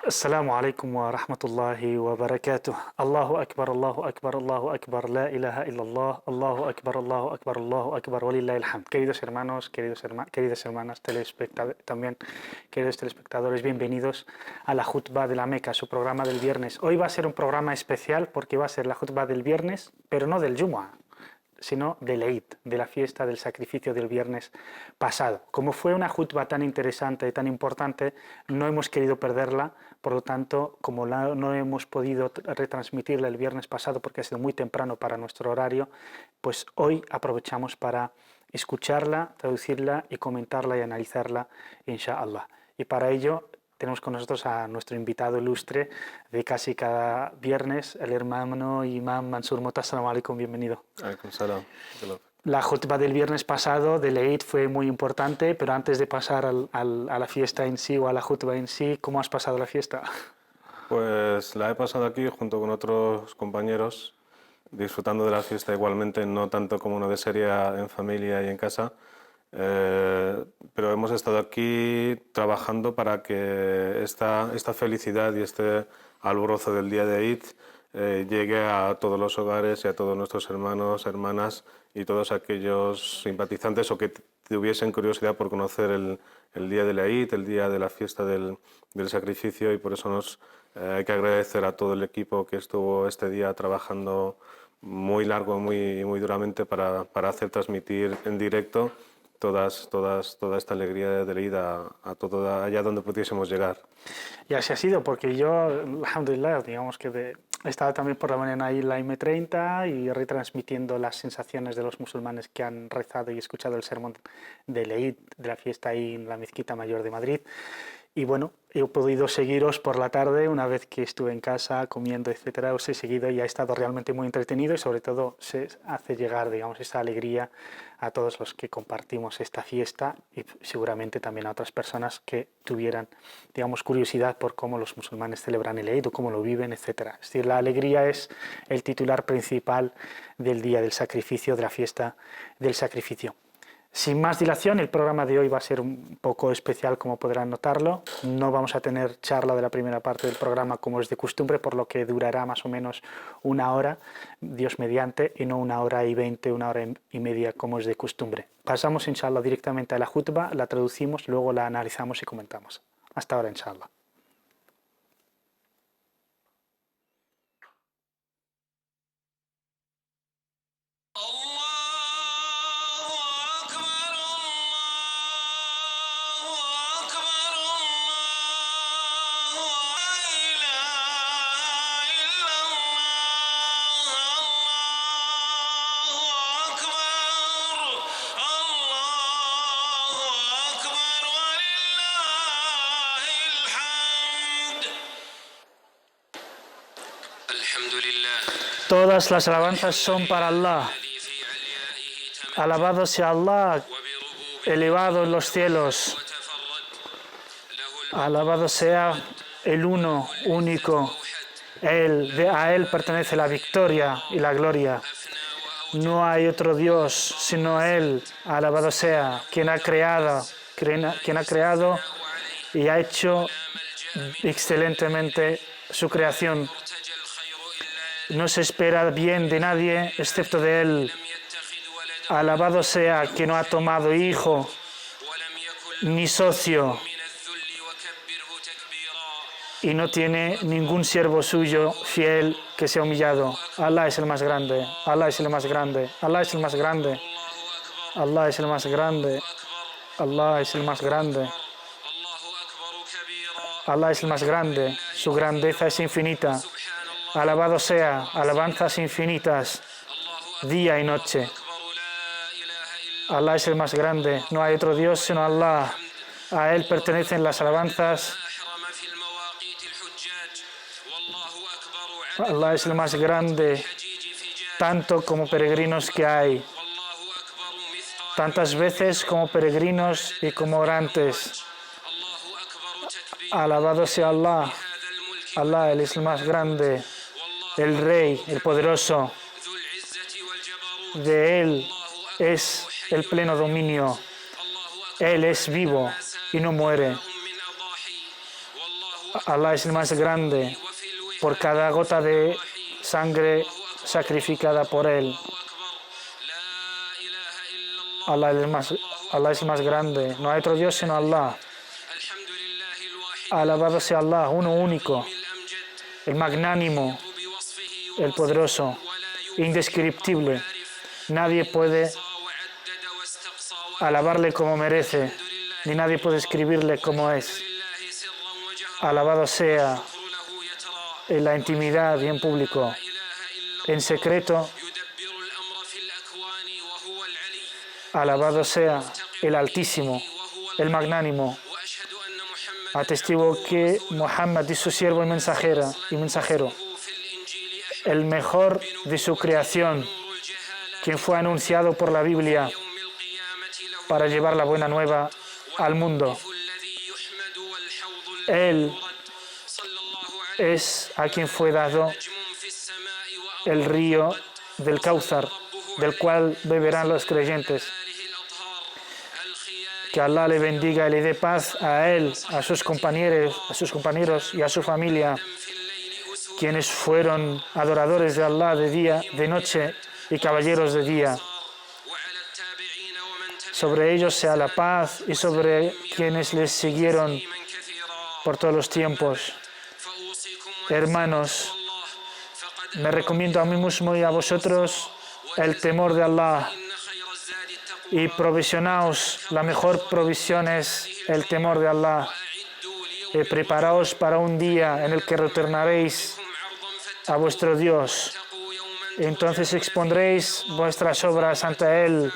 السلام عليكم ورحمة الله وبركاته. Allahu Akbar, Allahu Akbar, Allahu Akbar, la ilaha illallah, Allahu Akbar, Allahu Akbar, Allahu Akbar, walillahi alhamd. Queridos hermanos, queridas hermanas, también queridos telespectadores, bienvenidos a la Jutba de la Meca, su programa del viernes. Hoy va a ser un programa especial porque va a ser la Jutba del viernes, pero no del Jumu'ah, sino del Eid, de la fiesta del sacrificio del viernes pasado. Como fue una jutba tan interesante y tan importante, no hemos querido perderla, por lo tanto, como no hemos podido retransmitirla el viernes pasado porque ha sido muy temprano para nuestro horario, pues hoy aprovechamos para escucharla, traducirla y comentarla y analizarla, inshallah. Y para ello tenemos con nosotros a nuestro invitado ilustre de casi cada viernes, el hermano Imam Mansur Mota. Assalamu alaikum, bienvenido. Alaikum salam. La jutba del viernes pasado del Eid fue muy importante, pero antes de pasar a la fiesta en sí o a la jutba en sí, ¿cómo has pasado la fiesta? Pues la he pasado aquí junto con otros compañeros, disfrutando de la fiesta igualmente, no tanto como uno desearía en familia y en casa, pero hemos estado aquí trabajando para que esta felicidad y este alborozo del día de Eid llegue a todos los hogares y a todos nuestros hermanos, hermanas y todos aquellos simpatizantes o que tuviesen curiosidad por conocer el día de la Eid, el día de la fiesta del sacrificio, y por eso hay que agradecer a todo el equipo que estuvo este día trabajando muy largo, muy duramente para hacer transmitir en directo toda esta alegría de Eid a todo allá donde pudiésemos llegar. Y así ha sido, porque yo, alhamdulillah, digamos que estaba también por la mañana ahí en la M30 y retransmitiendo las sensaciones de los musulmanes que han rezado y escuchado el sermón del Eid, de la fiesta ahí en la Mezquita Mayor de Madrid. Y bueno, he podido seguiros por la tarde, una vez que estuve en casa comiendo, etcétera, os he seguido y ha estado realmente muy entretenido, y sobre todo se hace llegar, digamos, esa alegría a todos los que compartimos esta fiesta y seguramente también a otras personas que tuvieran, digamos, curiosidad por cómo los musulmanes celebran el Eid o cómo lo viven, etcétera. Es decir, la alegría es el titular principal del día del sacrificio, de la fiesta del sacrificio. Sin más dilación, el programa de hoy va a ser un poco especial, como podrán notarlo. No vamos a tener charla de la primera parte del programa como es de costumbre, por lo que durará más o menos una hora, Dios mediante, y no 1 hora y 20, 1 hora y media como es de costumbre. Pasamos, inshallah, directamente a la jutba, la traducimos, luego la analizamos y comentamos. Hasta ahora, inshallah. Todas las alabanzas son para Allah. Alabado sea Allah, elevado en los cielos. Alabado sea el uno, único. A Él pertenece la victoria y la gloria. No hay otro Dios sino Él. Alabado sea quien ha creado y ha hecho excelentemente su creación. No se espera bien de nadie excepto de Él. Alabado sea quien no ha tomado hijo ni socio y no tiene ningún siervo suyo fiel que sea humillado. Allah es el más grande, Allah es el más grande, Allah es el más grande, Allah es el más grande, Allah es el más grande. Allah es el más grande, su grandeza es infinita. Alabado sea, alabanzas infinitas, día y noche. Allah es el más grande, no hay otro Dios sino Allah. A Él pertenecen las alabanzas. Allah es el más grande, tanto como peregrinos que hay, tantas veces como peregrinos y como orantes. Alabado sea Allah. Allah, Él es el más grande, el Rey, el poderoso. De Él es el pleno dominio. Él es vivo y no muere. Allah es el más grande por cada gota de sangre sacrificada por Él. Allah es el más grande. No hay otro Dios sino Allah. Alabado sea Allah, uno único, el magnánimo, el poderoso, indescriptible. Nadie puede alabarle como merece, ni nadie puede escribirle como es. Alabado sea en la intimidad y en público, en secreto. Alabado sea el Altísimo, el Magnánimo. Atestigo que Muhammad es su siervo y mensajero, el mejor de su creación, quien fue anunciado por la Biblia para llevar la buena nueva al mundo. Él es a quien fue dado el río del Cáuthar, del cual beberán los creyentes. Que Allah le bendiga y le dé paz a él, a sus compañeros y a su familia, quienes fueron adoradores de Allah de día, de noche y caballeros de día. Sobre ellos sea la paz y sobre quienes les siguieron por todos los tiempos. Hermanos, me recomiendo a mí mismo y a vosotros el temor de Allah. Y provisionaos, la mejor provisión es el temor de Allah. Y preparaos para un día en el que retornaréis a vuestro Dios. Entonces expondréis vuestras obras ante Él.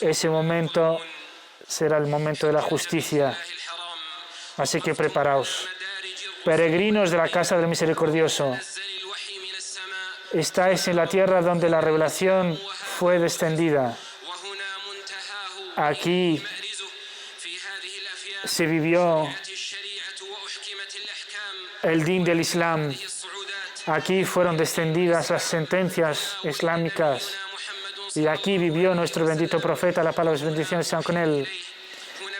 Ese momento será el momento de la justicia. Así que preparaos. Peregrinos de la casa del Misericordioso, estáis en la tierra donde la revelación fue descendida. Aquí se vivió el din del Islam. Aquí fueron descendidas las sentencias islámicas. Y aquí vivió nuestro bendito profeta, la paz y las bendiciones sean con él.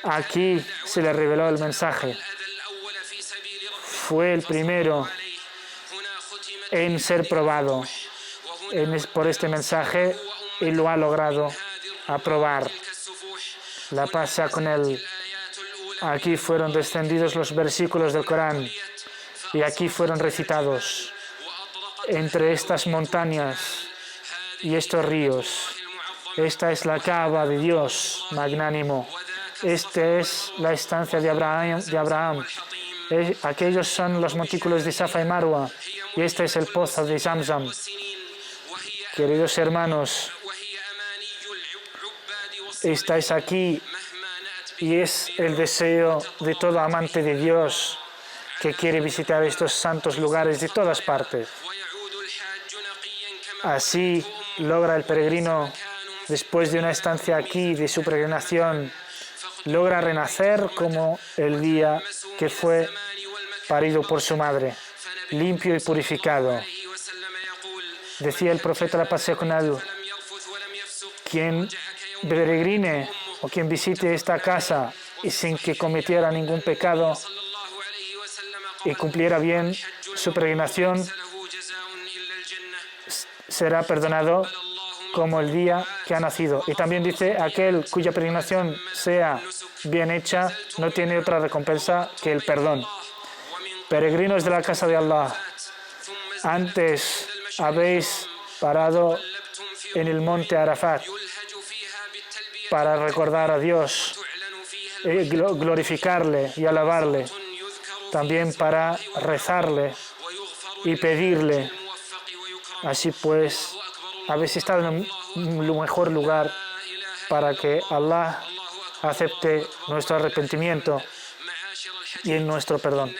Aquí se le reveló el mensaje. Fue el primero en ser probado por este mensaje y lo ha logrado aprobar. La paz sea con él. Aquí fueron descendidos los versículos del Corán y aquí fueron recitados. Entre estas montañas y estos ríos, esta es la Kaaba de Dios magnánimo. Esta es la estancia de Abraham. Aquellos son los montículos de Safa y Marwa y este es el pozo de Zamzam. Queridos hermanos, estáis aquí y es el deseo de todo amante de Dios que quiere visitar estos santos lugares de todas partes. Así logra el peregrino, después de una estancia aquí, de su peregrinación, logra renacer como el día que fue parido por su madre, limpio y purificado. Decía el profeta, la paz sea con él, quien peregrine o quien visite esta casa y sin que cometiera ningún pecado y cumpliera bien su peregrinación, será perdonado como el día que ha nacido. Y también dice, aquel cuya peregrinación sea bien hecha no tiene otra recompensa que el perdón. Peregrinos de la casa de Allah, antes habéis parado en el monte Arafat para recordar a Dios glorificarle y alabarle, también para rezarle y pedirle. Así pues, habéis estado en un mejor lugar para que Allah acepte nuestro arrepentimiento y en nuestro perdón.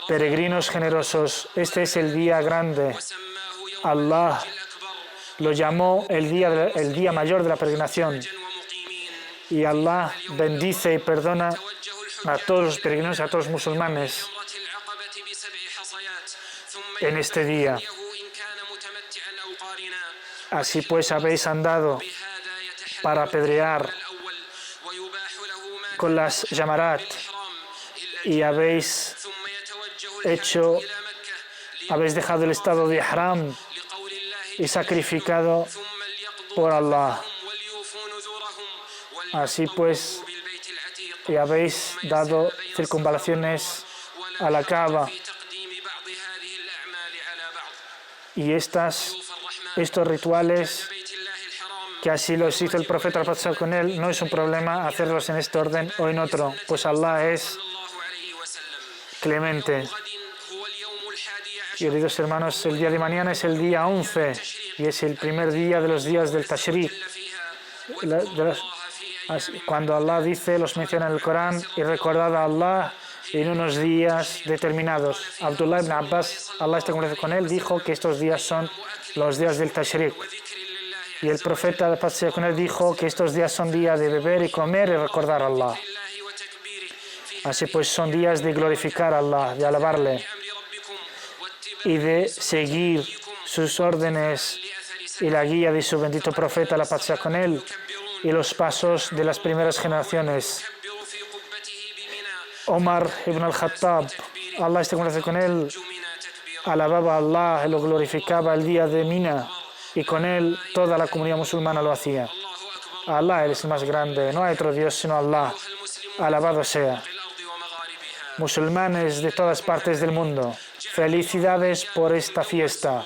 Peregrinos generosos, este es el día grande. Allah lo llamó el día mayor de la peregrinación. Y Allah bendice y perdona a todos los peregrinos, a todos los musulmanes en este día. Así pues habéis andado para apedrear con las Jamarat y habéis dejado el estado de Ihram y sacrificado por Allah. Así pues, y habéis dado circunvalaciones a la Kaaba. Y estos rituales, que así los hizo el profeta al con él, no es un problema hacerlos en este orden o en otro, pues Allah es clemente. Queridos hermanos, el día de mañana es el día 11 y es el primer día de los días del Tashriq. Cuando Allah dice, los menciona en el Corán, y recordad a Allah en unos días determinados. Abdullah ibn Abbas, Allah esté con él, dijo que estos días son los días del Tashriq. Y el profeta de paz sea con él dijo que estos días son días de beber y comer y recordar a Allah. Así pues son días de glorificar a Allah, de alabarle y de seguir sus órdenes y la guía de su bendito profeta, la paz sea con él, y los pasos de las primeras generaciones. Omar ibn al-Khattab, Allah esté con él, alababa a Allah y lo glorificaba el día de Mina, y con él toda la comunidad musulmana lo hacía. Allah, Él es el más grande, no hay otro Dios sino Allah, alabado sea. Musulmanes de todas partes del mundo, felicidades por esta fiesta.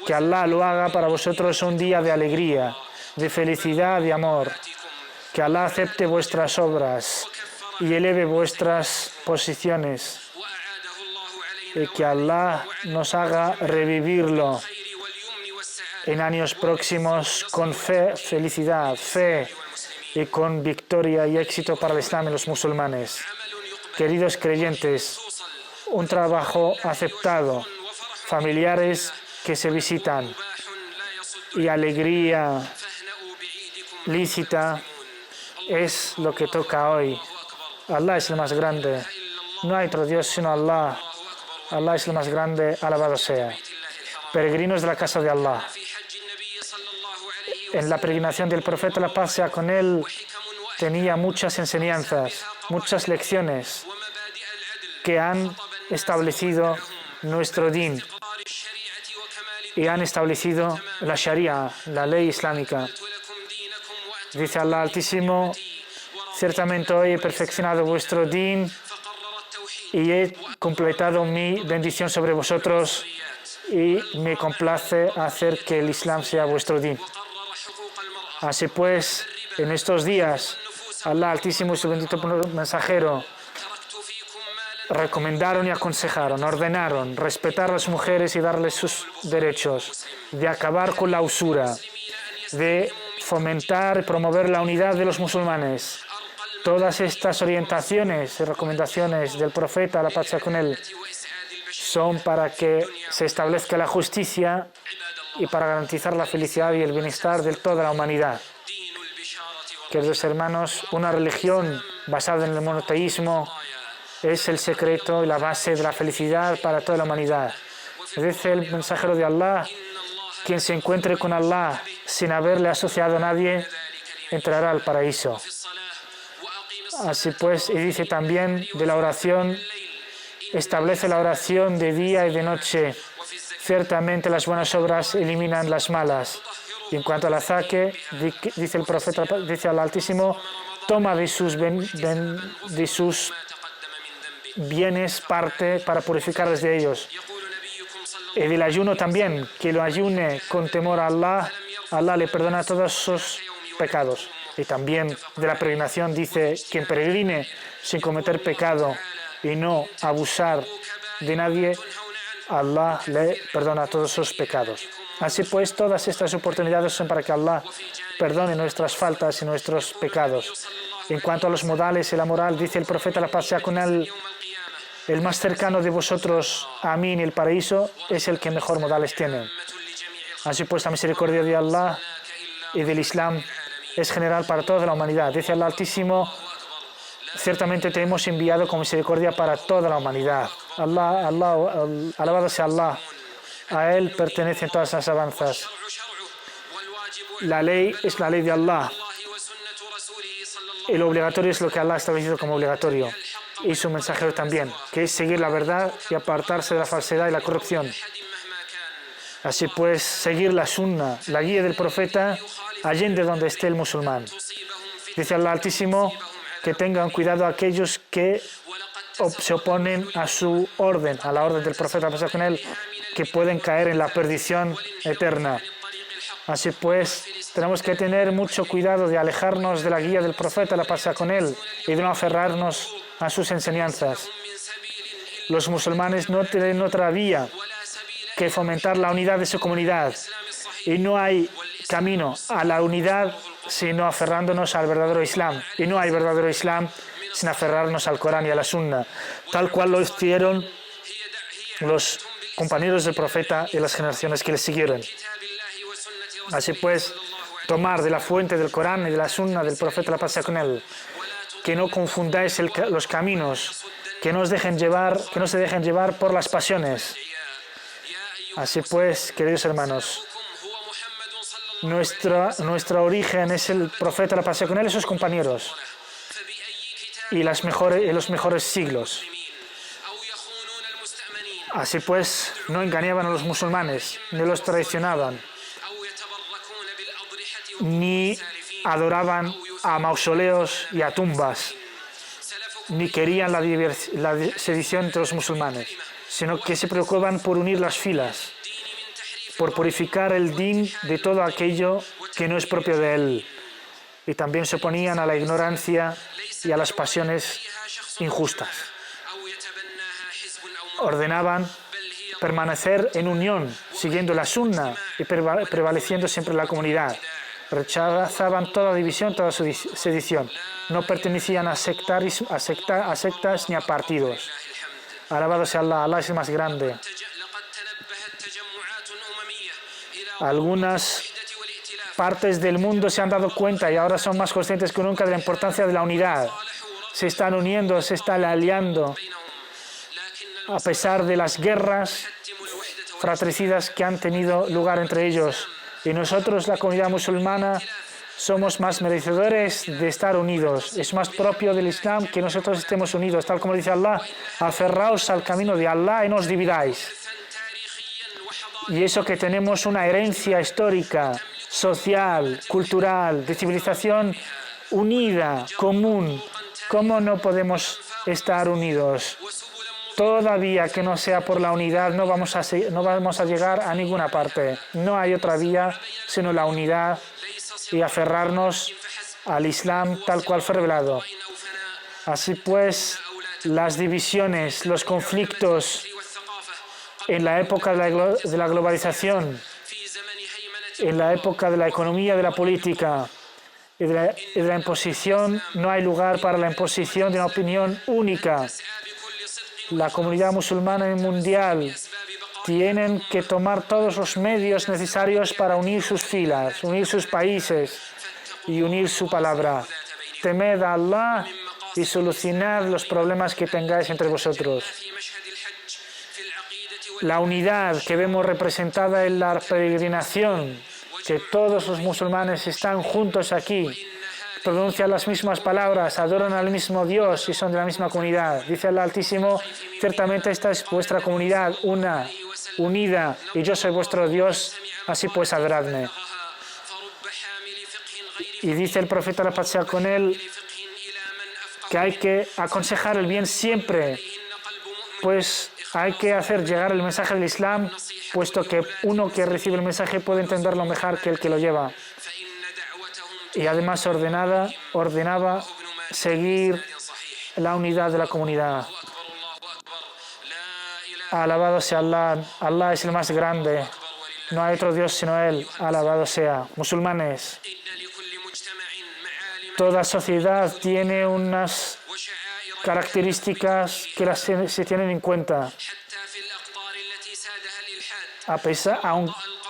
Que Allah lo haga para vosotros un día de alegría, de felicidad y amor. Que Allah acepte vuestras obras y eleve vuestras posiciones. Y que Allah nos haga revivirlo en años próximos con fe, felicidad, fe y con victoria y éxito para el Islam y los musulmanes. Queridos creyentes, un trabajo aceptado, familiares que se visitan y alegría lícita es lo que toca hoy. Allah es el más grande, no hay otro Dios sino Allah. Allah es el más grande, alabado sea. Peregrinos de la casa de Allah. En la peregrinación del profeta, la paz sea con él, tenía muchas enseñanzas, muchas lecciones que han establecido nuestro din y han establecido la Sharia, la ley islámica. Dice Allah Altísimo, ciertamente hoy he perfeccionado vuestro din y he completado mi bendición sobre vosotros y me complace hacer que el Islam sea vuestro din. Así pues, en estos días, Allah Altísimo y su bendito mensajero recomendaron y aconsejaron, ordenaron respetar a las mujeres y darles sus derechos, de acabar con la usura, de fomentar y promover la unidad de los musulmanes. Todas estas orientaciones y recomendaciones del profeta, la paz sea con él, son para que se establezca la justicia y para garantizar la felicidad y el bienestar de toda la humanidad. Queridos hermanos, una religión basada en el monoteísmo es el secreto y la base de la felicidad para toda la humanidad. Dice el mensajero de Allah, quien se encuentre con Allah sin haberle asociado a nadie, entrará al paraíso. Así pues, y dice también de la oración, establece la oración de día y de noche. Ciertamente las buenas obras eliminan las malas. Y en cuanto al azaque, dice el profeta, dice al Altísimo, toma de sus bienes parte para purificarles de ellos. Y del ayuno también, que lo ayune con temor a Allah, Allah le perdona todos sus pecados. Y también de la peregrinación dice: quien peregrine sin cometer pecado y no abusar de nadie, Allah le perdona todos sus pecados. Así pues, todas estas oportunidades son para que Allah perdone nuestras faltas y nuestros pecados. En cuanto a los modales y la moral, dice el profeta, la paz sea con él: el más cercano de vosotros a mí en el paraíso es el que mejor modales tiene. Así pues, la misericordia de Allah y del Islam es general para toda la humanidad. Dice Allah Altísimo: ciertamente te hemos enviado con misericordia para toda la humanidad. Alabado sea Allah. A Él pertenecen todas las alabanzas. La ley es la ley de Allah. Y lo obligatorio es lo que Allah ha establecido como obligatorio. Y su mensajero también, que es seguir la verdad y apartarse de la falsedad y la corrupción. Así pues, seguir la sunna, la guía del profeta, allende donde esté el musulmán. Dice Allah Altísimo que tengan cuidado aquellos que se oponen a su orden, a la orden del profeta, pasa con él, que pueden caer en la perdición eterna. Así pues, tenemos que tener mucho cuidado de alejarnos de la guía del profeta, la pasa con él, y de no aferrarnos a sus enseñanzas. Los musulmanes no tienen otra vía que fomentar la unidad de su comunidad. Y no hay camino a la unidad sino aferrándonos al verdadero Islam. Y no hay verdadero Islam sin aferrarnos al Corán y a la Sunna, tal cual lo hicieron los compañeros del profeta y las generaciones que le siguieron. Así pues, tomar de la fuente del Corán y de la Sunna del profeta, la paz sea con él. Que no confundáis los caminos, que no se dejen llevar por las pasiones. Así pues, queridos hermanos, nuestro origen es el profeta, la paz sea con él y sus compañeros, y los mejores siglos. Así pues, no engañaban a los musulmanes, ni los traicionaban, ni adoraban a mausoleos y a tumbas, ni querían la sedición entre los musulmanes, sino que se preocupaban por unir las filas, por purificar el din de todo aquello que no es propio de él. Y también se oponían a la ignorancia y a las pasiones injustas. Ordenaban permanecer en unión, siguiendo la sunna y prevaleciendo siempre la comunidad. Rechazaban toda división, toda sedición. No pertenecían a sectas ni a partidos. Alabado sea Allah, Allah es el más grande. Algunas partes del mundo se han dado cuenta y ahora son más conscientes que nunca de la importancia de la unidad. Se están uniendo, se están aliando, a pesar de las guerras fratricidas que han tenido lugar entre ellos. Y nosotros, la comunidad musulmana, somos más merecedores de estar unidos. Es más propio del Islam que nosotros estemos unidos. Tal como dice Allah: aferraos al camino de Allah y no os dividáis. Y eso que tenemos una herencia histórica, social, cultural, de civilización unida, común. ¿Cómo no podemos estar unidos? Todavía que no sea por la unidad, no vamos a llegar a ninguna parte. No hay otra vía sino la unidad y aferrarnos al Islam tal cual fue revelado. Así pues, las divisiones, los conflictos en la época de la globalización, en la época de la economía, de la política y de la imposición, no hay lugar para la imposición de una opinión única. La comunidad musulmana y mundial tienen que tomar todos los medios necesarios para unir sus filas, unir sus países y unir su palabra. Temed a Allah y solucionad los problemas que tengáis entre vosotros. La unidad que vemos representada en la peregrinación, que todos los musulmanes están juntos aquí, pronuncian las mismas palabras, adoran al mismo Dios y son de la misma comunidad. Dice Allah Altísimo: ciertamente esta es vuestra comunidad, unida, y yo soy vuestro Dios, así pues adoradme. Y dice el profeta, la paz sea con él, que hay que aconsejar el bien siempre, pues hay que hacer llegar el mensaje del Islam, puesto que uno que recibe el mensaje puede entenderlo mejor que el que lo lleva. y además ordenaba seguir la unidad de la comunidad. Alabado sea Allah, Allah es el más grande, no hay otro Dios sino Él, alabado sea. Musulmanes, toda sociedad tiene unas características que se tienen en cuenta.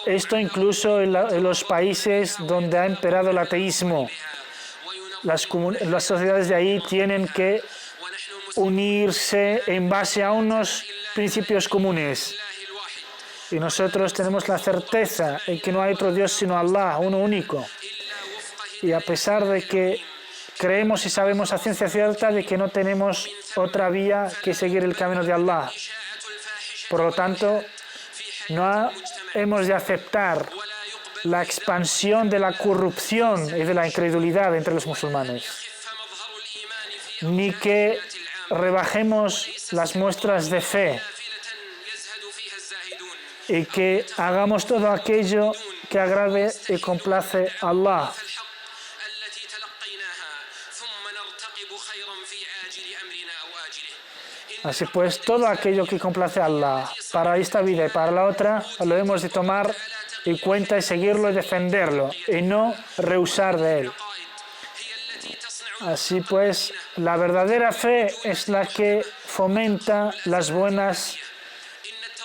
Esto incluso en los países donde ha imperado el ateísmo. Las sociedades de ahí tienen que unirse en base a unos principios comunes. Y nosotros tenemos la certeza de que no hay otro Dios sino Allah, uno único. Y a pesar de que creemos y sabemos a ciencia cierta de que no tenemos otra vía que seguir el camino de Allah. Por lo tanto, no hemos de aceptar la expansión de la corrupción y de la incredulidad entre los musulmanes, ni que rebajemos las muestras de fe y que hagamos todo aquello que agrade y complace a Allah. Así pues, todo aquello que complace a Allah para esta vida y para la otra, lo hemos de tomar en cuenta y seguirlo y defenderlo, y no rehusar de él. Así pues, la verdadera fe es la que fomenta las buenas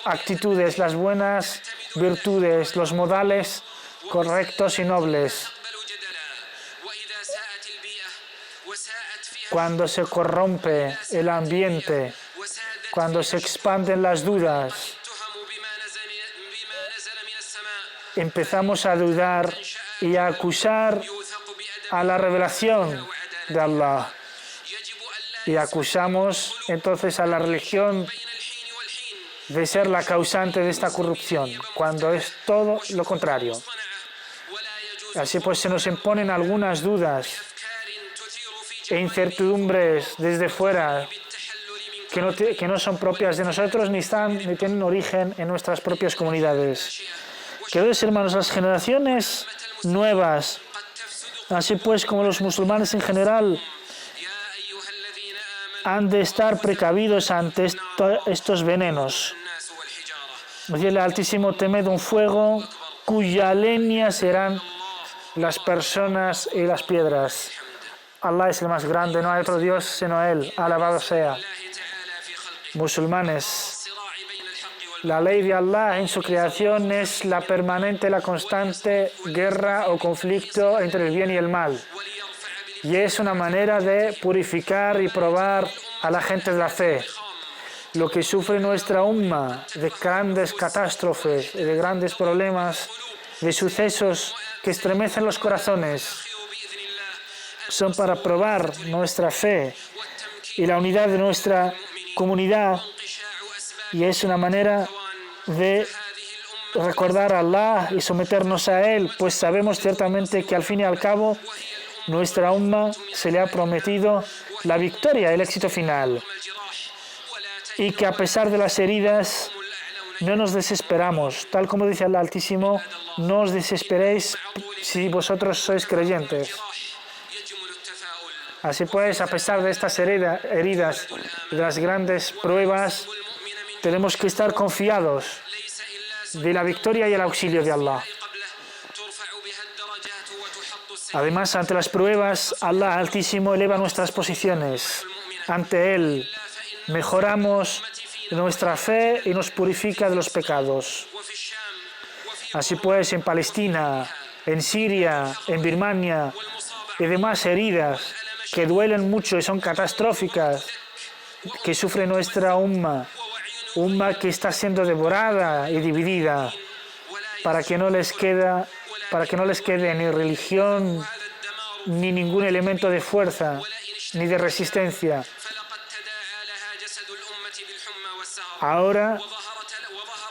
actitudes, las buenas virtudes, los modales correctos y nobles. Cuando se corrompe el ambiente, cuando se expanden las dudas, empezamos a dudar y a acusar a la revelación de Allah. Y acusamos entonces a la religión de ser la causante de esta corrupción, cuando es todo lo contrario. Así pues se nos imponen algunas dudas e incertidumbres desde fuera que no son propias de nosotros ni tienen origen en nuestras propias comunidades. Queridos hermanos, las generaciones nuevas, así pues como los musulmanes en general, han de estar precavidos ante estos venenos. Dice el Altísimo: temed un fuego cuya leña serán las personas y las piedras. Allah es el más grande, no hay otro Dios sino Él, alabado sea. Musulmanes, la ley de Allah en su creación es la permanente, la constante guerra o conflicto entre el bien y el mal. Y es una manera de purificar y probar a la gente de la fe. Lo que sufre nuestra umma de grandes catástrofes, de grandes problemas, de sucesos que estremecen los corazones, son para probar nuestra fe y la unidad de nuestra comunidad, y es una manera de recordar a Allah y someternos a Él, pues sabemos ciertamente que al fin y al cabo nuestra umma se le ha prometido la victoria, el éxito final, y que a pesar de las heridas no nos desesperamos, tal como dice Allah Altísimo: no os desesperéis si vosotros sois creyentes. Así pues, a pesar de estas heridas y de las grandes pruebas, tenemos que estar confiados de la victoria y el auxilio de Allah. Además, ante las pruebas, Allah Altísimo eleva nuestras posiciones. Ante Él mejoramos nuestra fe y nos purifica de los pecados. Así pues, en Palestina, en Siria, en Birmania y demás heridas que duelen mucho y son catastróficas, que sufre nuestra umma que está siendo devorada y dividida, para que no les quede ni religión, ni ningún elemento de fuerza, ni de resistencia. Ahora,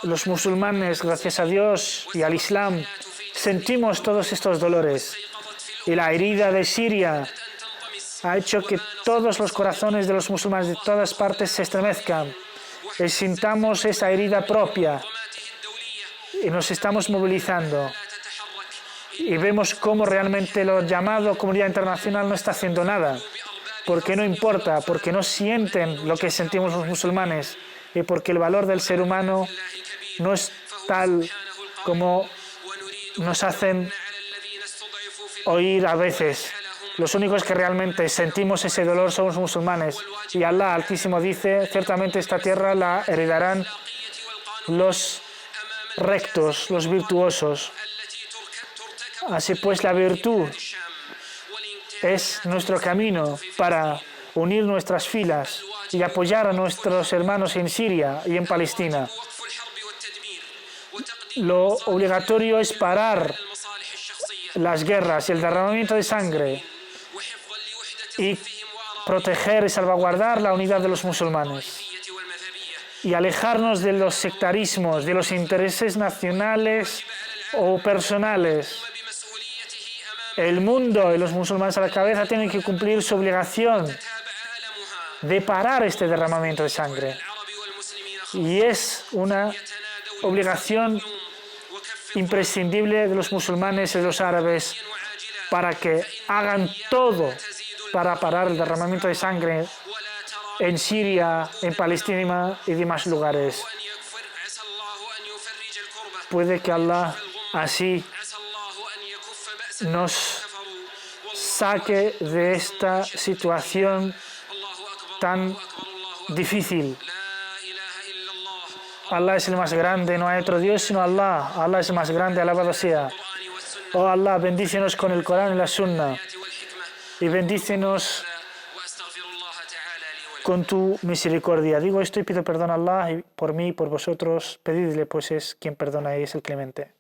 los musulmanes, gracias a Dios y al Islam, sentimos todos estos dolores. Y la herida de Siria ha hecho que todos los corazones de los musulmanes de todas partes se estremezcan y sintamos esa herida propia y nos estamos movilizando. y vemos cómo realmente lo llamado comunidad internacional no está haciendo nada, porque no importa, porque no sienten lo que sentimos los musulmanes y porque el valor del ser humano no es tal como nos hacen oír a veces. Los únicos que realmente sentimos ese dolor somos los musulmanes. Y Allah Altísimo dice, ciertamente esta tierra la heredarán los rectos, los virtuosos. Así pues, la virtud es nuestro camino para unir nuestras filas y apoyar a nuestros hermanos en Siria y en Palestina. Lo obligatorio es parar las guerras y el derramamiento de sangre y proteger y salvaguardar la unidad de los musulmanes y alejarnos de los sectarismos, de los intereses nacionales o personales. El mundo y los musulmanes a la cabeza tienen que cumplir su obligación de parar este derramamiento de sangre. Y es una obligación imprescindible de los musulmanes y de los árabes para que hagan todo para parar el derramamiento de sangre en Siria, en Palestina y demás lugares. Puede que Allah así nos saque de esta situación tan difícil. Allah es el más grande, no hay otro Dios sino Allah. Allah es el más grande, alabado sea. Oh Allah, bendícenos con el Corán y la Sunna y bendícenos con tu misericordia. Digo esto y pido perdón a Allah y por mí y por vosotros. Pedidle, pues es quien perdona y es el clemente.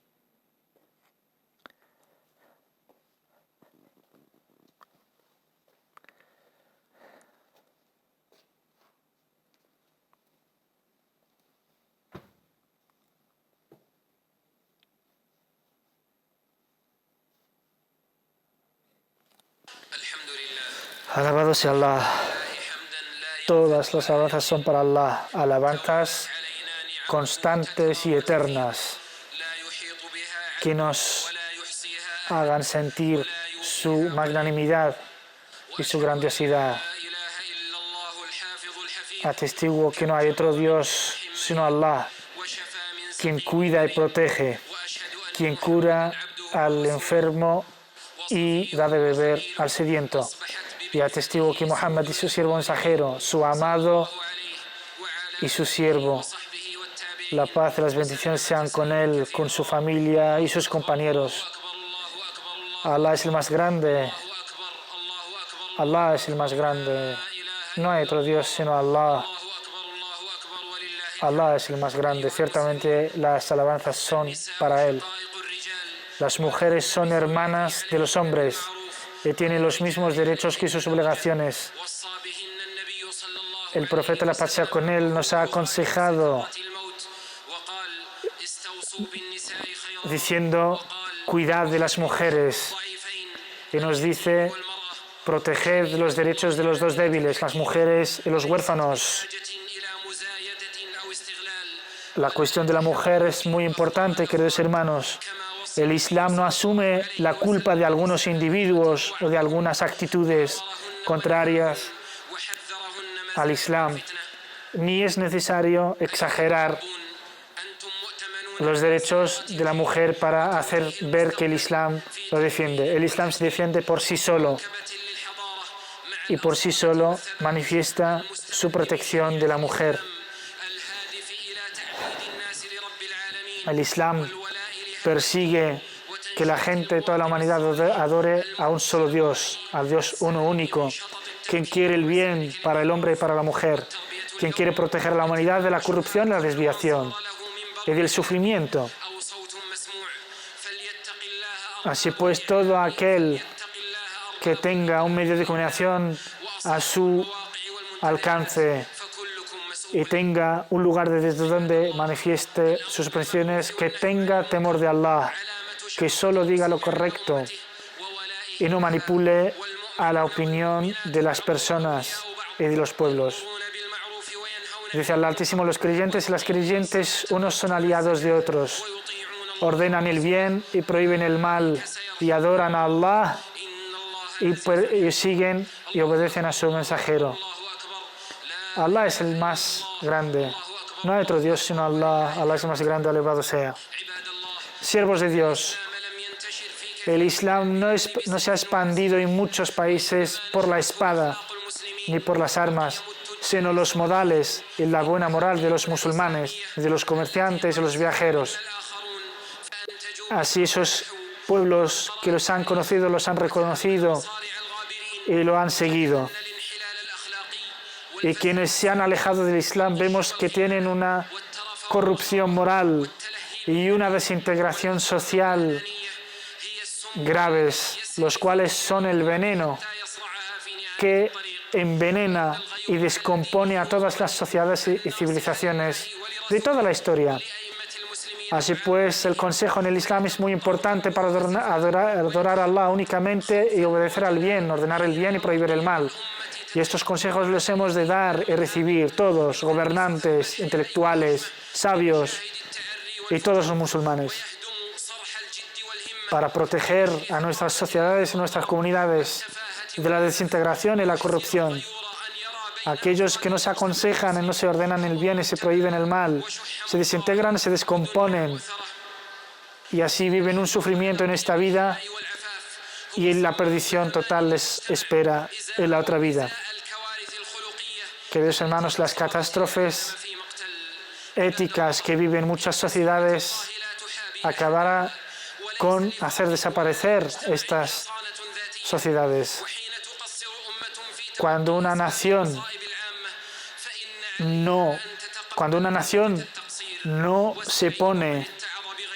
Alabado sea Allah. Todas las alabanzas son para Allah, alabanzas constantes y eternas que nos hagan sentir su magnanimidad y su grandiosidad. Atestiguo que no hay otro Dios sino Allah, quien cuida y protege, quien cura al enfermo y da de beber al sediento. Y atestigo que Muhammad es su siervo mensajero, su amado y su siervo. La paz y las bendiciones sean con él, con su familia y sus compañeros. Allah es el más grande. Allah es el más grande. No hay otro Dios sino Allah. Allah es el más grande. Ciertamente las alabanzas son para él. Las mujeres son hermanas de los hombres y tienen los mismos derechos que sus obligaciones. El profeta, la paz sea con él, nos ha aconsejado diciendo, cuidad de las mujeres. Y nos dice, proteged los derechos de los dos débiles, las mujeres y los huérfanos. La cuestión de la mujer es muy importante, queridos hermanos. El Islam no asume la culpa de algunos individuos o de algunas actitudes contrarias al Islam, ni es necesario exagerar los derechos de la mujer para hacer ver que el Islam lo defiende. El Islam se defiende por sí solo y por sí solo manifiesta su protección de la mujer. El Islam persigue que la gente, toda la humanidad adore a un solo Dios, al Dios uno único, quien quiere el bien para el hombre y para la mujer, quien quiere proteger a la humanidad de la corrupción y la desviación y del sufrimiento. Así pues, todo aquel que tenga un medio de comunicación a su alcance y tenga un lugar desde donde manifieste sus expresiones, que tenga temor de Allah, que solo diga lo correcto y no manipule a la opinión de las personas y de los pueblos. Dice Allah Altísimo, los creyentes y las creyentes unos son aliados de otros ordenan el bien y prohíben el mal y adoran a Allah y siguen y obedecen a su mensajero. Allah es el más grande. No hay otro Dios sino Allah. Allah es el más grande, elevado sea. Siervos de Dios, el Islam no se ha expandido en muchos países por la espada ni por las armas, sino los modales y la buena moral de los musulmanes, de los comerciantes y los viajeros. Así esos pueblos que los han conocido, los han reconocido y lo han seguido. Y quienes se han alejado del Islam vemos que tienen una corrupción moral y una desintegración social graves, los cuales son el veneno que envenena y descompone a todas las sociedades y civilizaciones de toda la historia. Así pues, el consejo en el Islam es muy importante para adorar a Allah únicamente y obedecer al bien, ordenar el bien y prohibir el mal. Y estos consejos los hemos de dar y recibir todos, gobernantes, intelectuales, sabios y todos los musulmanes, para proteger a nuestras sociedades y nuestras comunidades de la desintegración y la corrupción. Aquellos que no se aconsejan y no se ordenan el bien y se prohíben el mal, se desintegran, se descomponen y así viven un sufrimiento en esta vida y la perdición total les espera en la otra vida. Queridos hermanos, las catástrofes éticas que viven muchas sociedades acabará con hacer desaparecer estas sociedades. Cuando una nación no se pone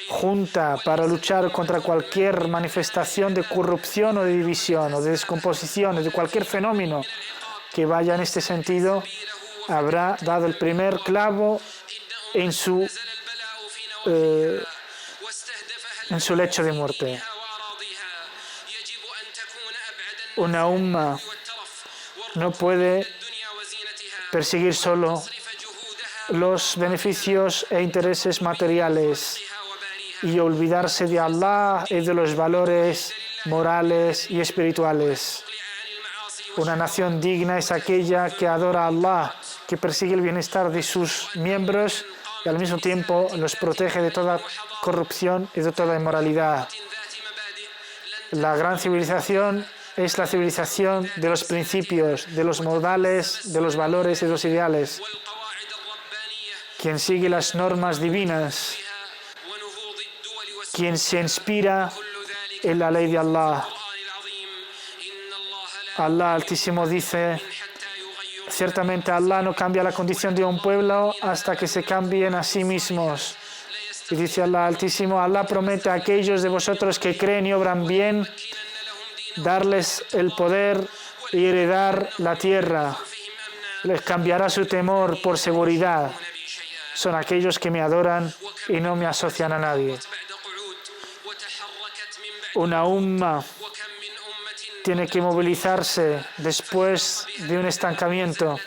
junta para luchar contra cualquier manifestación de corrupción o de división o de descomposición o de cualquier fenómeno que vaya en este sentido, habrá dado el primer clavo en su lecho de muerte. Una umma no puede perseguir solo los beneficios e intereses materiales y olvidarse de Allah y de los valores morales y espirituales. Una nación digna es aquella que adora a Allah, que persigue el bienestar de sus miembros y al mismo tiempo los protege de toda corrupción y de toda inmoralidad. La gran civilización es la civilización de los principios, de los modales, de los valores y de los ideales. Quien sigue las normas divinas, quien se inspira en la ley de Allah. Allah Altísimo dice: ciertamente Allah no cambia la condición de un pueblo hasta que se cambien a sí mismos. Y dice Allah Altísimo: Allah promete a aquellos de vosotros que creen y obran bien darles el poder y heredar la tierra. Les cambiará su temor por seguridad. Son aquellos que me adoran y no me asocian a nadie. Una umma tiene que movilizarse después de un estancamiento.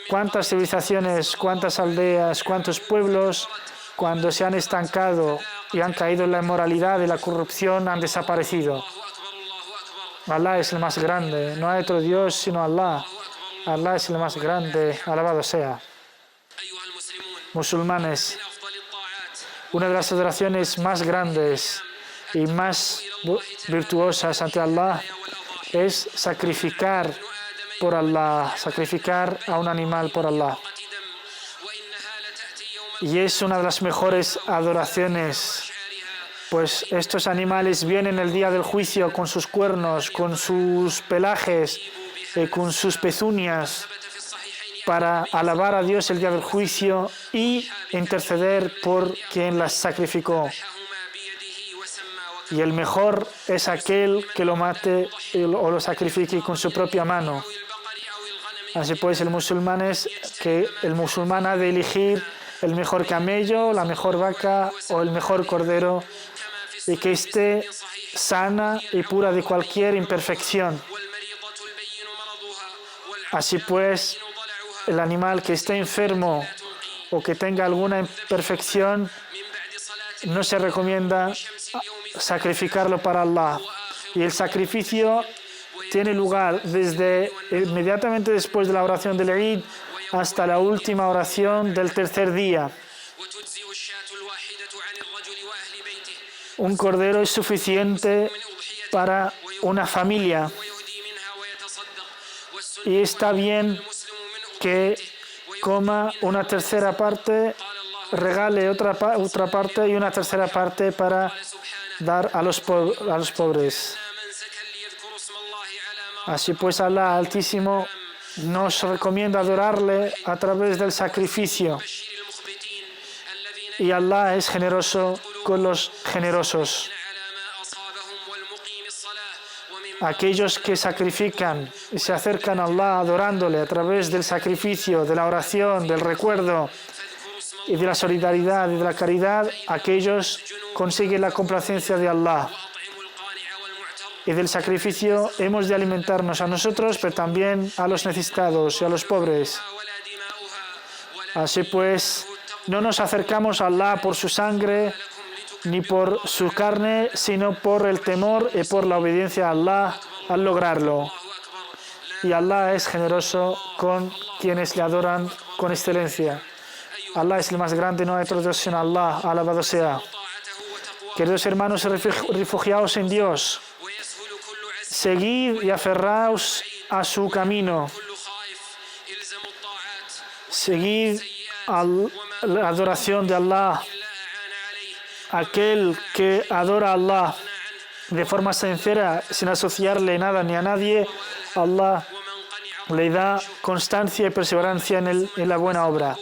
¿Cuántas civilizaciones, cuántas aldeas, cuántos pueblos, cuando se han estancado y han caído en la inmoralidad y la corrupción, han desaparecido? Allah es el más grande, no hay otro Dios sino Allah. Allah es el más grande, alabado sea. Musulmanes, una de las adoraciones más grandes y más virtuosas ante Allah es sacrificar por Allah, sacrificar a un animal por Allah. Y es una de las mejores adoraciones, pues estos animales vienen el día del juicio con sus cuernos, con sus pelajes, con sus pezuñas, para alabar a Dios el día del juicio y interceder por quien las sacrificó. Y el mejor es aquel que lo mate o lo sacrifique con su propia mano. Así pues, el musulmán ha de elegir el mejor camello, la mejor vaca o el mejor cordero, y que esté sana y pura de cualquier imperfección. Así pues, el animal que esté enfermo o que tenga alguna imperfección no se recomienda sacrificarlo para Allah. Y el sacrificio tiene lugar desde inmediatamente después de la oración del Eid hasta la última oración del tercer día. Un cordero es suficiente para una familia y está bien que coma una tercera parte, regale otra parte y una tercera parte para dar a los pobres. Así pues, Allah Altísimo nos recomienda adorarle a través del sacrificio. Y Allah es generoso con los generosos. Aquellos que sacrifican y se acercan a Allah adorándole a través del sacrificio, de la oración, del recuerdo y de la solidaridad y de la caridad, aquellos consiguen la complacencia de Allah. Y del sacrificio hemos de alimentarnos a nosotros, pero también a los necesitados y a los pobres. Así pues, no nos acercamos a Allah por su sangre ni por su carne, sino por el temor y por la obediencia a Allah al lograrlo. Y Allah es generoso con quienes le adoran con excelencia. Allah es el más grande, no hay otro Dios sino Allah, alabado sea. Queridos hermanos, refugiaos en Dios. Seguid y aferraos a su camino. Seguid la adoración de Allah. Aquel que adora a Allah de forma sincera, sin asociarle nada ni a nadie, Allah le da constancia y perseverancia en la buena obra.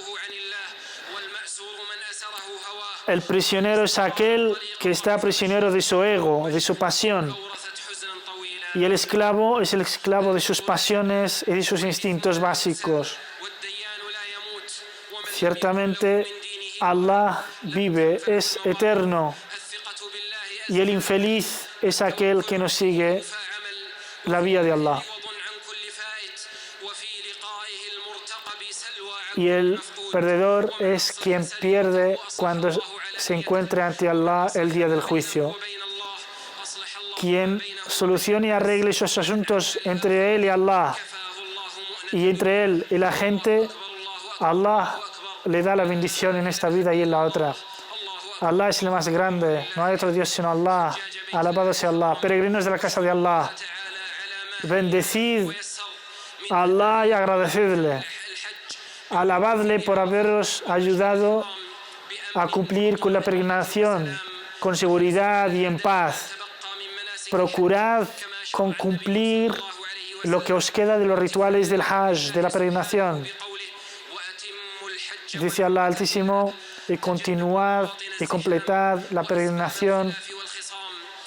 El prisionero es aquel que está prisionero de su ego, de su pasión. Y el esclavo es el esclavo de sus pasiones y de sus instintos básicos. Ciertamente, Allah vive, es eterno. Y el infeliz es aquel que no sigue la vía de Allah. Y el perdedor es quien pierde cuando se encuentre ante Allah el día del juicio. Quien solucione y arregle sus asuntos entre él y Allah y entre él y la gente, Allah le da la bendición en esta vida y en la otra. Allah es el más grande, no hay otro Dios sino Allah. Alabado sea Allah. Peregrinos de la casa de Allah, bendecid a Allah y agradecidle. Alabadle por haberos ayudado a cumplir con la peregrinación con seguridad y en paz. Procurad con cumplir lo que os queda de los rituales del Hajj, de la peregrinación. Dice Allah Altísimo, y continuad y completad la peregrinación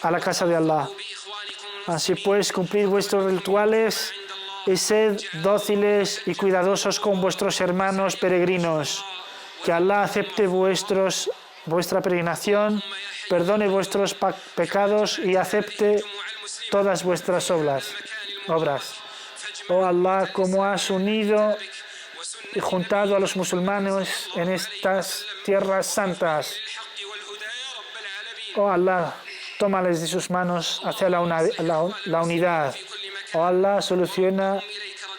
a la casa de Allah. Así pues, cumplid vuestros rituales y sed dóciles y cuidadosos con vuestros hermanos peregrinos. Que Allah acepte vuestra peregrinación, perdone vuestros pecados y acepte todas vuestras obras. Oh Allah, como has unido y juntado a los musulmanes en estas tierras santas. Oh Allah, tómales de sus manos hacia la unidad. Oh Allah, soluciona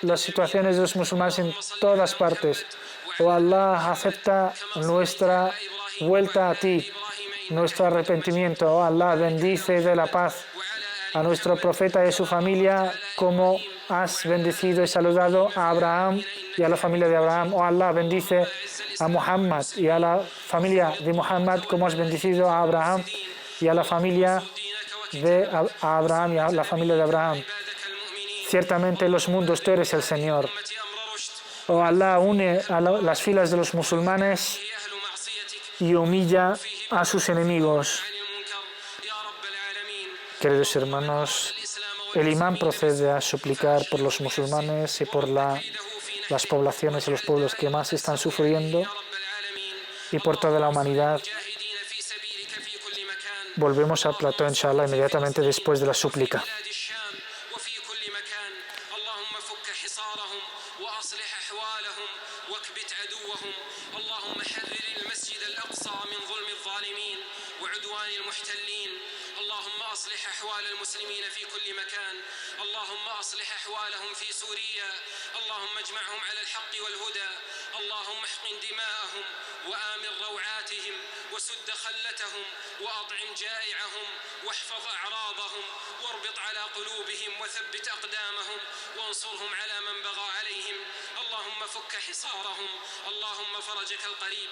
las situaciones de los musulmanes en todas partes. Oh Allah, acepta nuestra vuelta a ti, nuestro arrepentimiento. Oh Allah, bendice de la paz a nuestro profeta y a su familia, como has bendecido y saludado a Abraham y a la familia de Abraham. Oh Allah, bendice a Muhammad y a la familia de Muhammad, como has bendecido a Abraham y a la familia de Abraham y a la familia de Abraham. Ciertamente en los mundos tú eres el Señor. Oh Allah, une a las filas de los musulmanes y humilla a sus enemigos. Queridos hermanos, el imán procede a suplicar por los musulmanes y por las poblaciones y los pueblos que más están sufriendo y por toda la humanidad. Volvemos al plató, inshallah, inmediatamente después de la súplica. اللهم فك حصارهم وأصلح أحوالهم واكبت عدوهم. اللهم حرر المسجد الأقصى من ظلم الظالمين وعدوان المحتلين. اللهم أصلح أحوال المسلمين في كل مكان. اللهم أصلح أحوالهم في سوريا. اللهم اجمعهم على الحق والهدى. اللهم احقن دماءهم وآمن روعاتهم وسد خلتهم وأطعم جائعهم واحفظ أعراضهم واربط على قلوبهم وثبت أقدامهم وانصرهم على من بغى عليهم. اللهم فك حصارهم. اللهم فرجك القريب.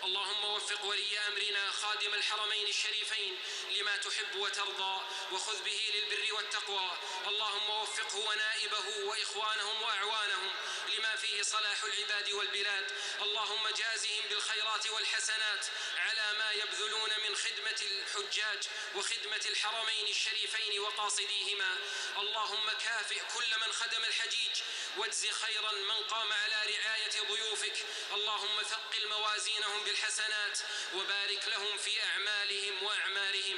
اللهم وفق ولي أمرنا خادم الحرمين الشريفين لما تحب وترضى وخذ به للبر والتقوى. اللهم وفقه ونائبه وإخوانهم وأعوانهم لما فيه صلاح العباد والبلاد. اللهم جازهم بالخيرات والحسنات على ما يبذلون من خدمة الحجاج وخدمة الحرمين الشريفين وقاصديهما. اللهم كافئ كل من خدم الحجيج واجز خيرا من قام على رعاية ضيوفك. اللهم ثقل موازينهم بالحسنات وبارك لهم في أعمالهم وأعمارهم.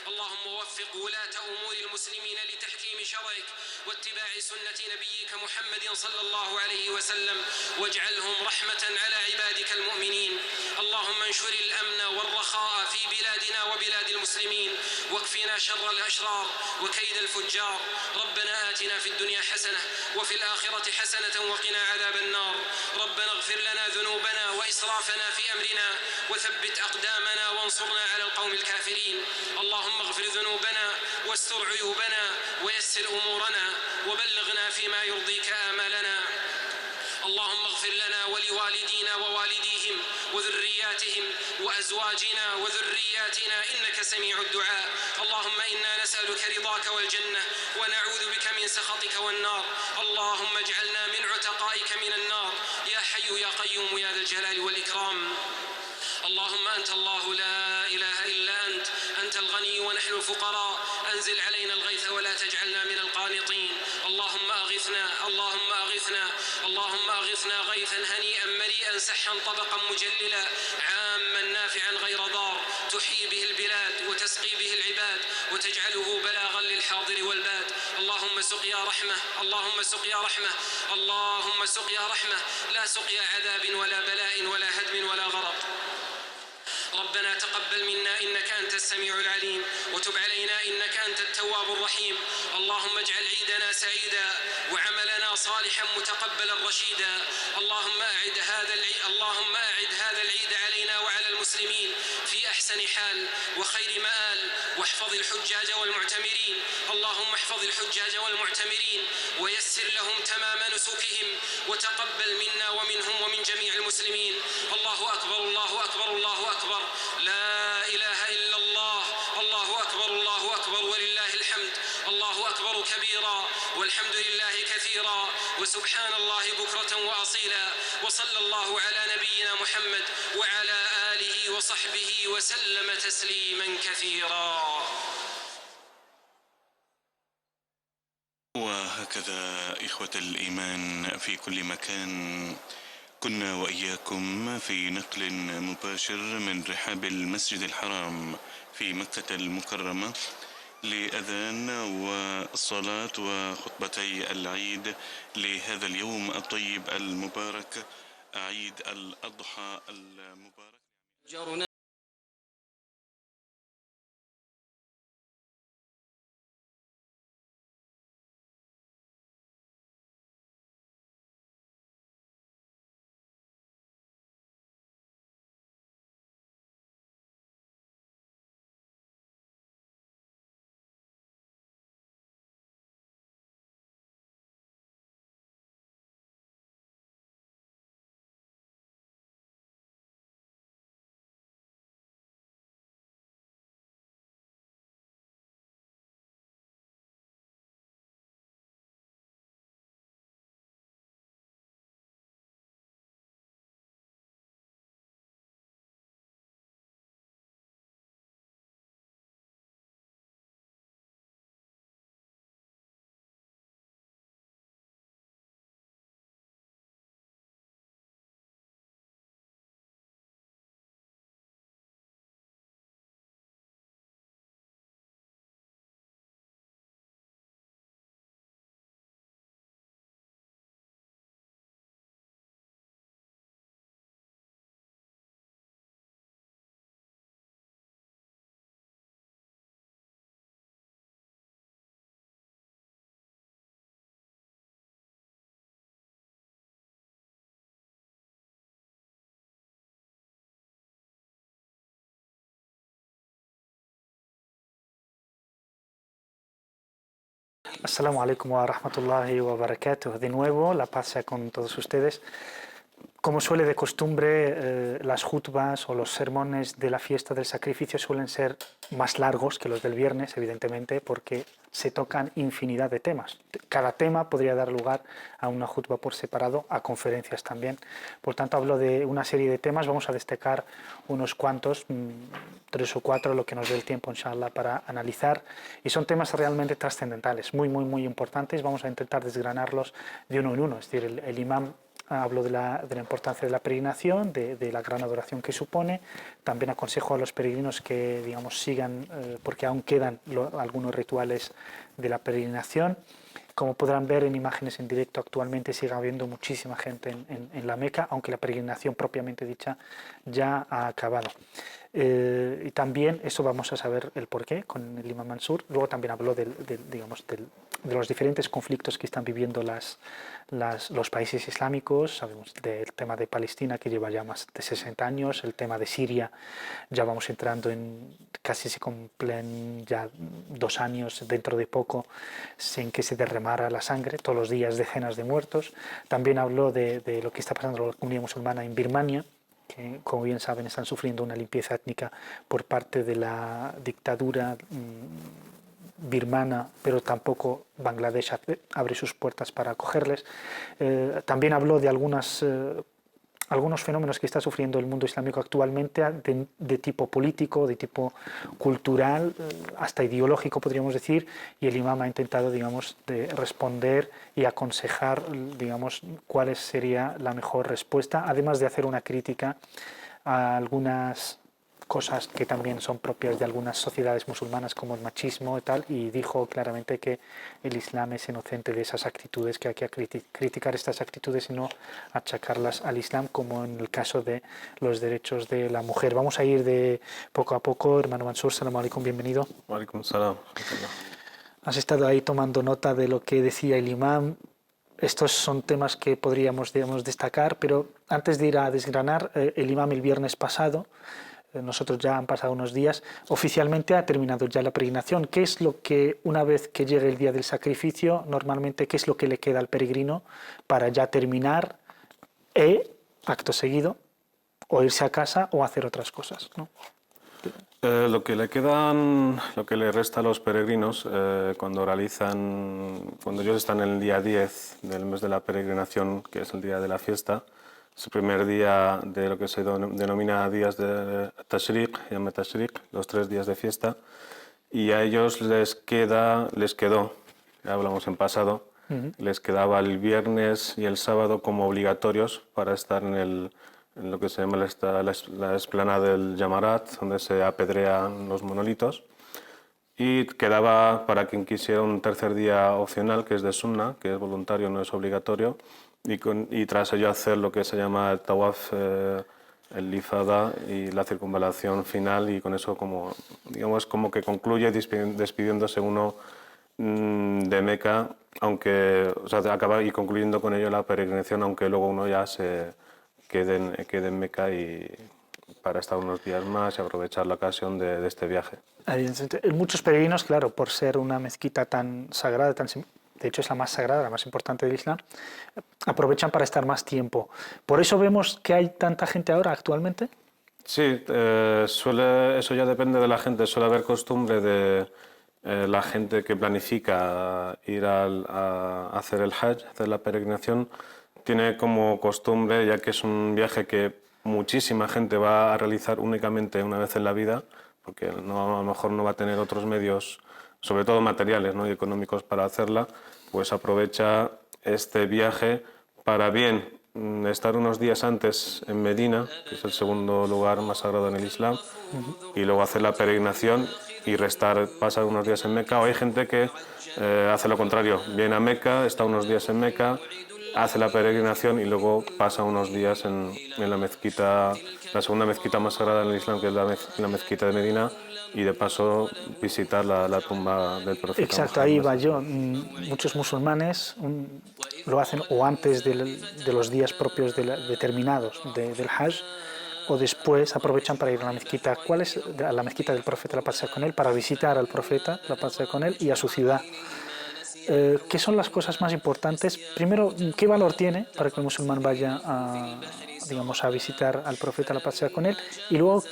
اللهم وفق ولاة أمور المسلمين لتحكيم شرعك واتباع سنة نبيك محمد صلى الله عليه وسلم واجعلهم رحمة على عبادك المؤمنين. اللهم انشر الأمن والرخاء في بلادنا وبلاد المسلمين واكفنا شر الأشرار وكيد الفجار. ربنا آتنا في الدنيا حسنة وفي الآخرة حسنة وقنا عذاب النار. ربنا اغفر لنا ذنوبنا وإسرافنا في أمرنا وثبت أقدامنا وانصرنا على القوم الكافرين. اللهم اغفر ذنوبنا واستر عيوبنا ويسر أمورنا وبلغنا فيما يرضيك آمالنا. اللهم اغفر لنا ولوالدينا ووالديهم وذرياتهم وأزواجنا وذرياتنا إنك سميع الدعاء. اللهم إنا نسألك رضاك والجنة ونعوذ بك من سخطك والنار. اللهم اجعلنا من عتقائك من النار يا حي يا قيوم يا ذا الجلال والإكرام. اللهم أنت الله لا إله إلا أنت. أنت الغني ونحن الفقراء. أنزل علينا الغيث ولا تجعلنا من القانطين. اللهم أغثنا. اللهم أغثنا. اللهم أغثنا غيثا هنيئا مريئا سحا طبقا مجللا عاما نافعا غير ضار تحيي به البلاد وتسقي به العباد وتجعله بلاغا للحاضر والباد. اللهم سقيا رحمة. اللهم سقيا رحمة. اللهم سقيا رحمة لا سقيا عذاب ولا بلاء ولا هدم ولا غرق. ربنا تقبل منا إنك أنت السميع العليم وتب علينا إنك أنت التواب الرحيم. اللهم اجعل عيدنا سعيدا وعملنا صالحا متقبلا رشيدا. اللهم أعد هذا العيد علينا وعلى المسلمين في أحسن حال وخير مآل واحفظ الحجاج والمعتمرين. اللهم احفظ الحجاج والمعتمرين ويسر لهم تمام نسكهم وتقبل منا ومنهم ومن جميع المسلمين. الله أكبر. الله أكبر. الله أكبر. لا إله إلا الله. الله أكبر. الله أكبر ولله الحمد. الله أكبر كبيرا والحمد لله كثيرا وسبحان الله بكرة وأصيلا. وصلى الله على نبينا محمد وعلى آله وصحبه وسلم تسليما كثيرا. وهكذا إخوة الإيمان في كل مكان كنا وإياكم في نقل مباشر من رحاب المسجد الحرام في مكة المكرمة لأذان والصلاة وخطبتي العيد لهذا اليوم الطيب المبارك عيد الأضحى المبارك. Assalamu alaikum wa rahmatullahi wa barakatuh. De nuevo, la paz sea con todos ustedes. Como suele de costumbre, las jutbas o los sermones de la fiesta del sacrificio suelen ser más largos que los del viernes, evidentemente, porque se tocan infinidad de temas. Cada tema podría dar lugar a una jutba por separado, a conferencias también. Por tanto, hablo de una serie de temas, vamos a destacar unos cuantos, 3 o 4, lo que nos dé el tiempo, inshallah, para analizar. Y son temas realmente trascendentales, muy importantes. Vamos a intentar desgranarlos de uno en uno. Es decir, el imam habló de la importancia de la peregrinación, de la gran adoración que supone. También aconsejo a los peregrinos que, digamos, sigan, porque aún quedan algunos rituales de la peregrinación. Como podrán ver en imágenes en directo, actualmente sigue habiendo muchísima gente en la Meca, aunque la peregrinación propiamente dicha ya ha acabado. Y también eso vamos a saber el porqué con el imam Mansur. Luego también habló de los diferentes conflictos que están viviendo los países islámicos. Sabemos del tema de Palestina, que lleva ya más de 60 años, el tema de Siria, ya vamos entrando en casi se cumplen ya 2 años dentro de poco sin que se derramara la sangre, todos los días decenas de muertos. También habló de lo que está pasando en la comunidad musulmana en Birmania, que, como bien saben, están sufriendo una limpieza étnica por parte de la dictadura birmana, pero tampoco Bangladesh abre sus puertas para acogerles. También habló de algunos fenómenos que está sufriendo el mundo islámico actualmente de tipo político, de tipo cultural, hasta ideológico podríamos decir, y el imam ha intentado, digamos, de responder y aconsejar, digamos, cuál sería la mejor respuesta, además de hacer una crítica a algunas cosas que también son propias de algunas sociedades musulmanas como el machismo y tal, y dijo claramente que el Islam es inocente de esas actitudes, que hay que criticar estas actitudes y no achacarlas al Islam, como en el caso de los derechos de la mujer. Vamos a ir de poco a poco. Hermano Mansur, salam alaikum, bienvenido. Alaikum salam. Has estado ahí tomando nota de lo que decía el imam. Estos son temas que podríamos, digamos, destacar, pero antes de ir a desgranar, el imam el viernes pasado, nosotros ya han pasado unos días, oficialmente ha terminado ya la peregrinación. ¿Qué es lo que, una vez que llegue el día del sacrificio, normalmente qué es lo que le queda al peregrino para ya terminar acto seguido, o irse a casa o hacer otras cosas, ¿no? Lo que le resta a los peregrinos cuando ellos están en el día 10 del mes de la peregrinación, que es el día de la fiesta, es el primer día de lo que se denomina días de Tashriq, Yom Tashriq, los 3 días de fiesta, y a ellos les quedó, ya hablamos en pasado, les quedaba el viernes y el sábado como obligatorios para estar en lo que se llama la explanada del Jamarat, donde se apedrean los monolitos, y quedaba para quien quisiera un tercer día opcional, que es de Sunna, que es voluntario, no es obligatorio, y tras ello hacer lo que se llama el tawaf, el ifada y la circunvalación final, y con eso como que concluye despidiéndose uno de Meca, acaba y concluyendo con ello la peregrinación, aunque luego uno ya se quede en Meca y para estar unos días más y aprovechar la ocasión de este viaje. Muchos peregrinos, claro, por ser una mezquita tan sagrada, de hecho es la más sagrada, la más importante del Islam, aprovechan para estar más tiempo. ¿Por eso vemos que hay tanta gente ahora actualmente? Sí, eso ya depende de la gente. Suele haber costumbre de la gente que planifica ir a hacer el Hajj, hacer la peregrinación, tiene como costumbre, ya que es un viaje que muchísima gente va a realizar únicamente una vez en la vida, porque a lo mejor no va a tener otros medios, sobre todo materiales, ¿no?, y económicos para hacerla, pues aprovecha este viaje para bien estar unos días antes en Medina, que es el segundo lugar más sagrado en el Islam, y luego hacer la peregrinación y pasar unos días en Meca. O hay gente que hace lo contrario, viene a Meca, está unos días en Meca, hace la peregrinación y luego pasa unos días en la mezquita, la segunda mezquita más sagrada en el Islam, que es la mezquita de Medina, y de paso visitar la tumba del profeta. Exacto, ahí va yo. Muchos musulmanes lo hacen o antes de los días propios determinados del Hajj, o después aprovechan para ir a la mezquita. ¿Cuál es? A la mezquita del profeta, la paz sea con él, para visitar al profeta, la paz sea con él, y a su ciudad. ¿qué son las cosas más importantes? Primero, ¿qué valor tiene para que el musulmán vaya digamos, a visitar al profeta, la paz sea con él? Y luego,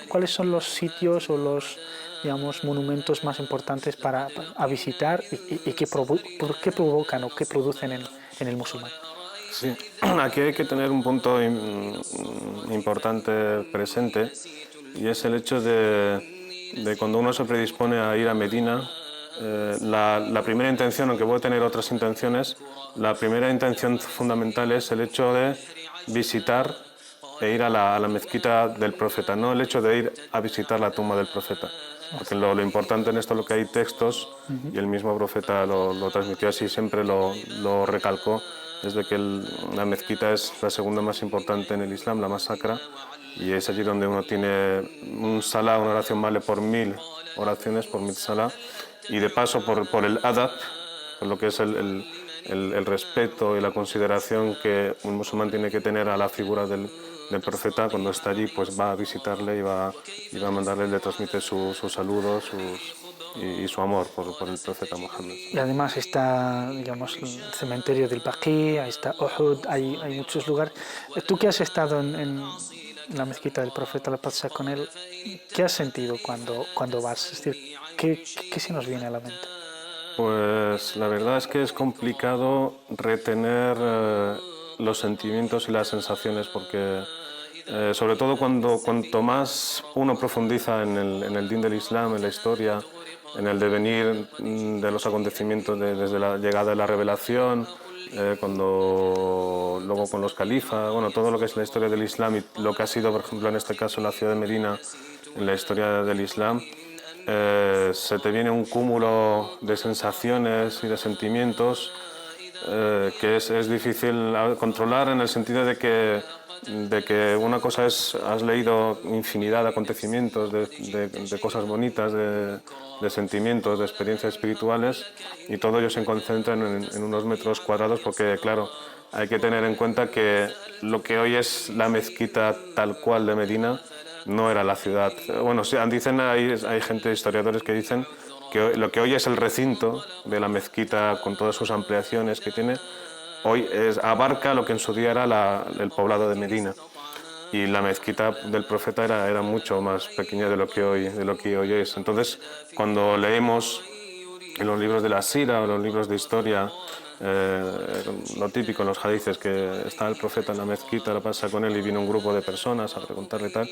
¿cuáles son los sitios o los, digamos, monumentos más importantes a visitar y por qué provocan o qué producen en el musulmán? Sí, aquí hay que tener un punto importante presente y es el hecho de cuando uno se predispone a ir a Medina, la primera intención, aunque puede tener otras intenciones, la primera intención fundamental es el hecho de visitar e ir a la mezquita del profeta, no el hecho de ir a visitar la tumba del profeta. Porque lo importante en esto es lo que hay textos y el mismo profeta lo transmitió así, siempre lo recalcó, desde que la mezquita es la segunda más importante en el Islam, la más sacra, y es allí donde uno tiene un salá, una oración vale por 1000 oraciones, por 1000 salá, y de paso por el adab, por lo que es el respeto y la consideración que un musulmán tiene que tener a la figura del profeta. Cuando está allí, pues va a visitarle y va a mandarle, le transmite sus saludos y su amor por el profeta Muhammad. Y además está, digamos, el cementerio del Baqi, ahí está Uhud, hay muchos lugares. Tú que has estado en la mezquita del profeta, la paz sea con él, ¿qué has sentido cuando vas? Es decir, ¿qué se nos viene a la mente? Pues la verdad es que es complicado retener los sentimientos y las sensaciones porque sobre todo cuanto más uno profundiza en el din del Islam, en la historia, en el devenir de los acontecimientos desde la llegada de la revelación, luego con los califas, bueno, todo lo que es la historia del Islam y lo que ha sido, por ejemplo, en este caso la ciudad de Medina, en la historia del Islam, se te viene un cúmulo de sensaciones y de sentimientos que es difícil controlar en el sentido de que una cosa es, has leído infinidad de acontecimientos, de cosas bonitas, de sentimientos, de experiencias espirituales y todo ello se concentra en unos metros cuadrados porque, claro, hay que tener en cuenta que lo que hoy es la mezquita tal cual de Medina no era la ciudad. Bueno, dicen, hay gente, historiadores que dicen que lo que hoy es el recinto de la mezquita con todas sus ampliaciones que tiene, hoy abarca lo que en su día era el poblado de Medina. Y la mezquita del profeta era mucho más pequeña de lo que hoy es. Entonces, cuando leemos en los libros de la Sira o los libros de historia, lo típico en los hadices, que está el profeta en la mezquita, lo pasa con él y viene un grupo de personas a preguntarle y tal,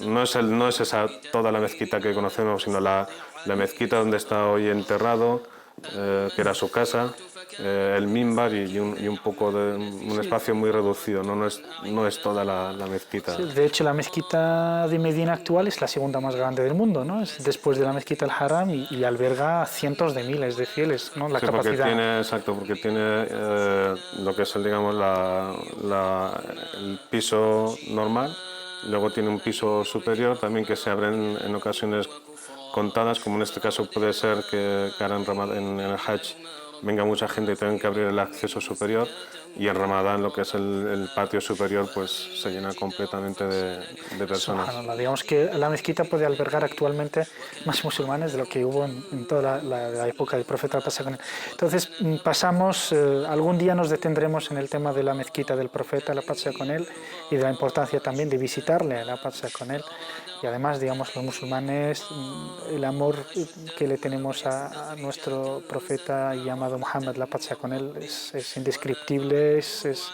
no es esa toda la mezquita que conocemos, sino la mezquita donde está hoy enterrado, que era su casa, el mimbar y un poco de un espacio muy reducido, no es toda la mezquita. Sí, de hecho, la mezquita de Medina actual es la segunda más grande del mundo, ¿no? Es después de la mezquita al Haram y alberga cientos de miles de fieles, ¿no? La Sí, capacidad. porque tiene lo que es digamos, el piso normal, luego tiene un piso superior también que se abren en ocasiones contadas, como en este caso puede ser que ahora en el Hajj venga mucha gente y tengan que abrir el acceso superior, y en Ramadán lo que es el patio superior pues se llena completamente de personas. Subhanallah. Digamos que la mezquita puede albergar actualmente más musulmanes de lo que hubo en toda la época del profeta. Entonces pasamos, algún día nos detendremos en el tema de la mezquita del profeta, la paz sea con él, y de la importancia también de visitarle, la paz sea con él. Y además, digamos, los musulmanes, el amor que le tenemos a nuestro profeta llamado Muhammad, la paz sea con él, es indescriptible, es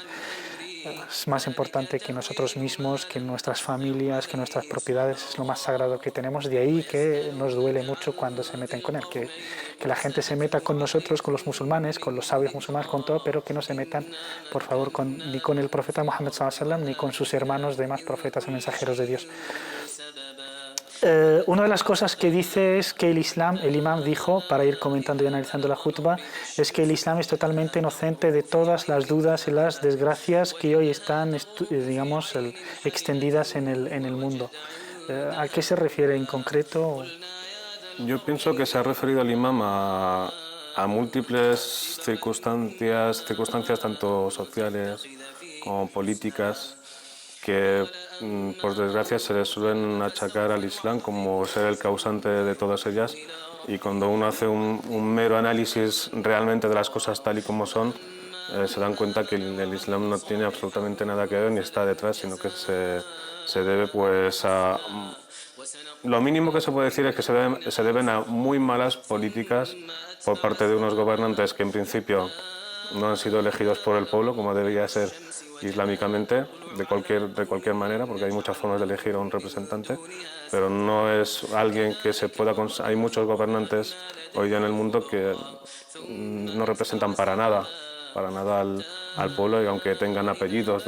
más importante que nosotros mismos, que nuestras familias, que nuestras propiedades, es lo más sagrado que tenemos. De ahí que nos duele mucho cuando se meten con él, que la gente se meta con nosotros, con los musulmanes, con los sabios musulmanes, con todo, pero que no se metan, por favor, ni con el profeta Muhammad sallallahu alaihi wasallam, ni con sus hermanos demás profetas y mensajeros de Dios. Una de las cosas que dice es que el imam dijo, para ir comentando y analizando la jutba, es que el Islam es totalmente inocente de todas las dudas y las desgracias que hoy están, digamos, extendidas en el mundo. ¿A qué se refiere en concreto? Yo pienso que se ha referido al imam a múltiples circunstancias tanto sociales como políticas que por desgracia se le suelen achacar al Islam como ser el causante de todas ellas, y cuando uno hace un mero análisis realmente de las cosas tal y como son, se dan cuenta que el Islam no tiene absolutamente nada que ver ni está detrás, sino que se debe pues a... Lo mínimo que se puede decir es que se deben a muy malas políticas por parte de unos gobernantes que en principio no han sido elegidos por el pueblo, como debería ser islámicamente, de cualquier manera, porque hay muchas formas de elegir a un representante, pero no es alguien que se pueda... Hay muchos gobernantes hoy día en el mundo que no representan para nada al pueblo, y aunque tengan apellidos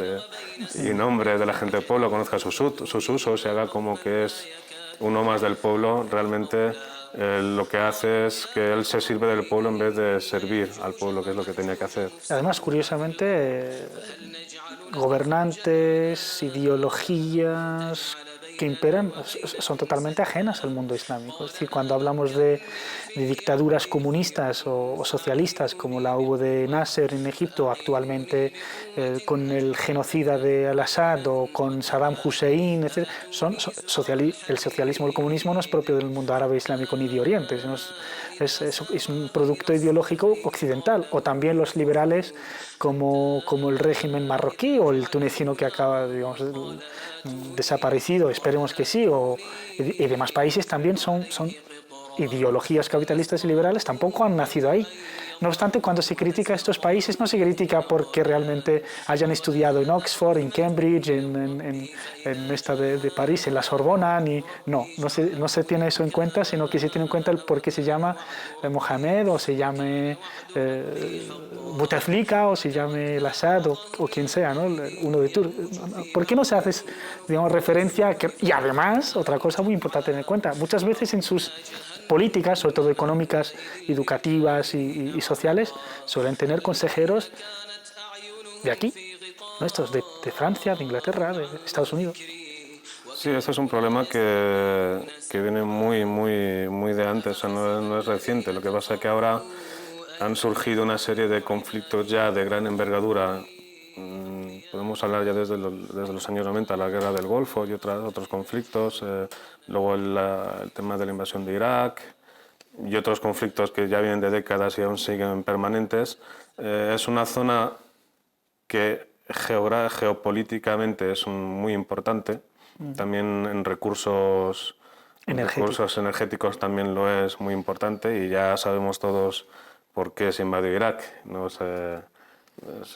y nombres de la gente del pueblo, conozca sus usos y haga como que es uno más del pueblo, realmente lo que hace es que él se sirve del pueblo en vez de servir al pueblo, que es lo que tenía que hacer. Además, curiosamente, gobernantes, ideologías que imperan son totalmente ajenas al mundo islámico. Es decir, cuando hablamos de dictaduras comunistas o socialistas, como la hubo de Nasser en Egipto, actualmente con el genocida de al-Assad o con Saddam Hussein, etc., el socialismo o el comunismo no es propio del mundo árabe, islámico ni de Oriente, sino es un producto ideológico occidental. O también los liberales como el régimen marroquí o el tunecino que acaba, digamos, desaparecido, esperemos que sí, y demás países también son ideologías capitalistas y liberales, tampoco han nacido ahí. No obstante, cuando se critica a estos países, no se critica porque realmente hayan estudiado en Oxford, en Cambridge, en esta de París, en la Sorbona, no se tiene eso en cuenta, sino que se tiene en cuenta el por qué se llama Mohamed, o se llame Bouteflika, o se llame el Assad, o quien sea, ¿no? Uno de Turquía. ¿Por qué no se hace, digamos, referencia? Y además, otra cosa muy importante a tener en cuenta, muchas veces en sus políticas, sobre todo económicas, educativas y sociales, suelen tener consejeros de aquí, nuestros, de Francia, de Inglaterra, de Estados Unidos. Sí, este es un problema que viene muy de antes, o sea, no es reciente. Lo que pasa es que ahora han surgido una serie de conflictos ya de gran envergadura. Podemos hablar ya desde los años 90, la guerra del Golfo y otros conflictos, luego el tema de la invasión de Irak y otros conflictos que ya vienen de décadas y aún siguen permanentes. Es una zona que geopolíticamente es muy importante, también en recursos energéticos también lo es muy importante, y ya sabemos todos por qué se invadió Irak. No sé,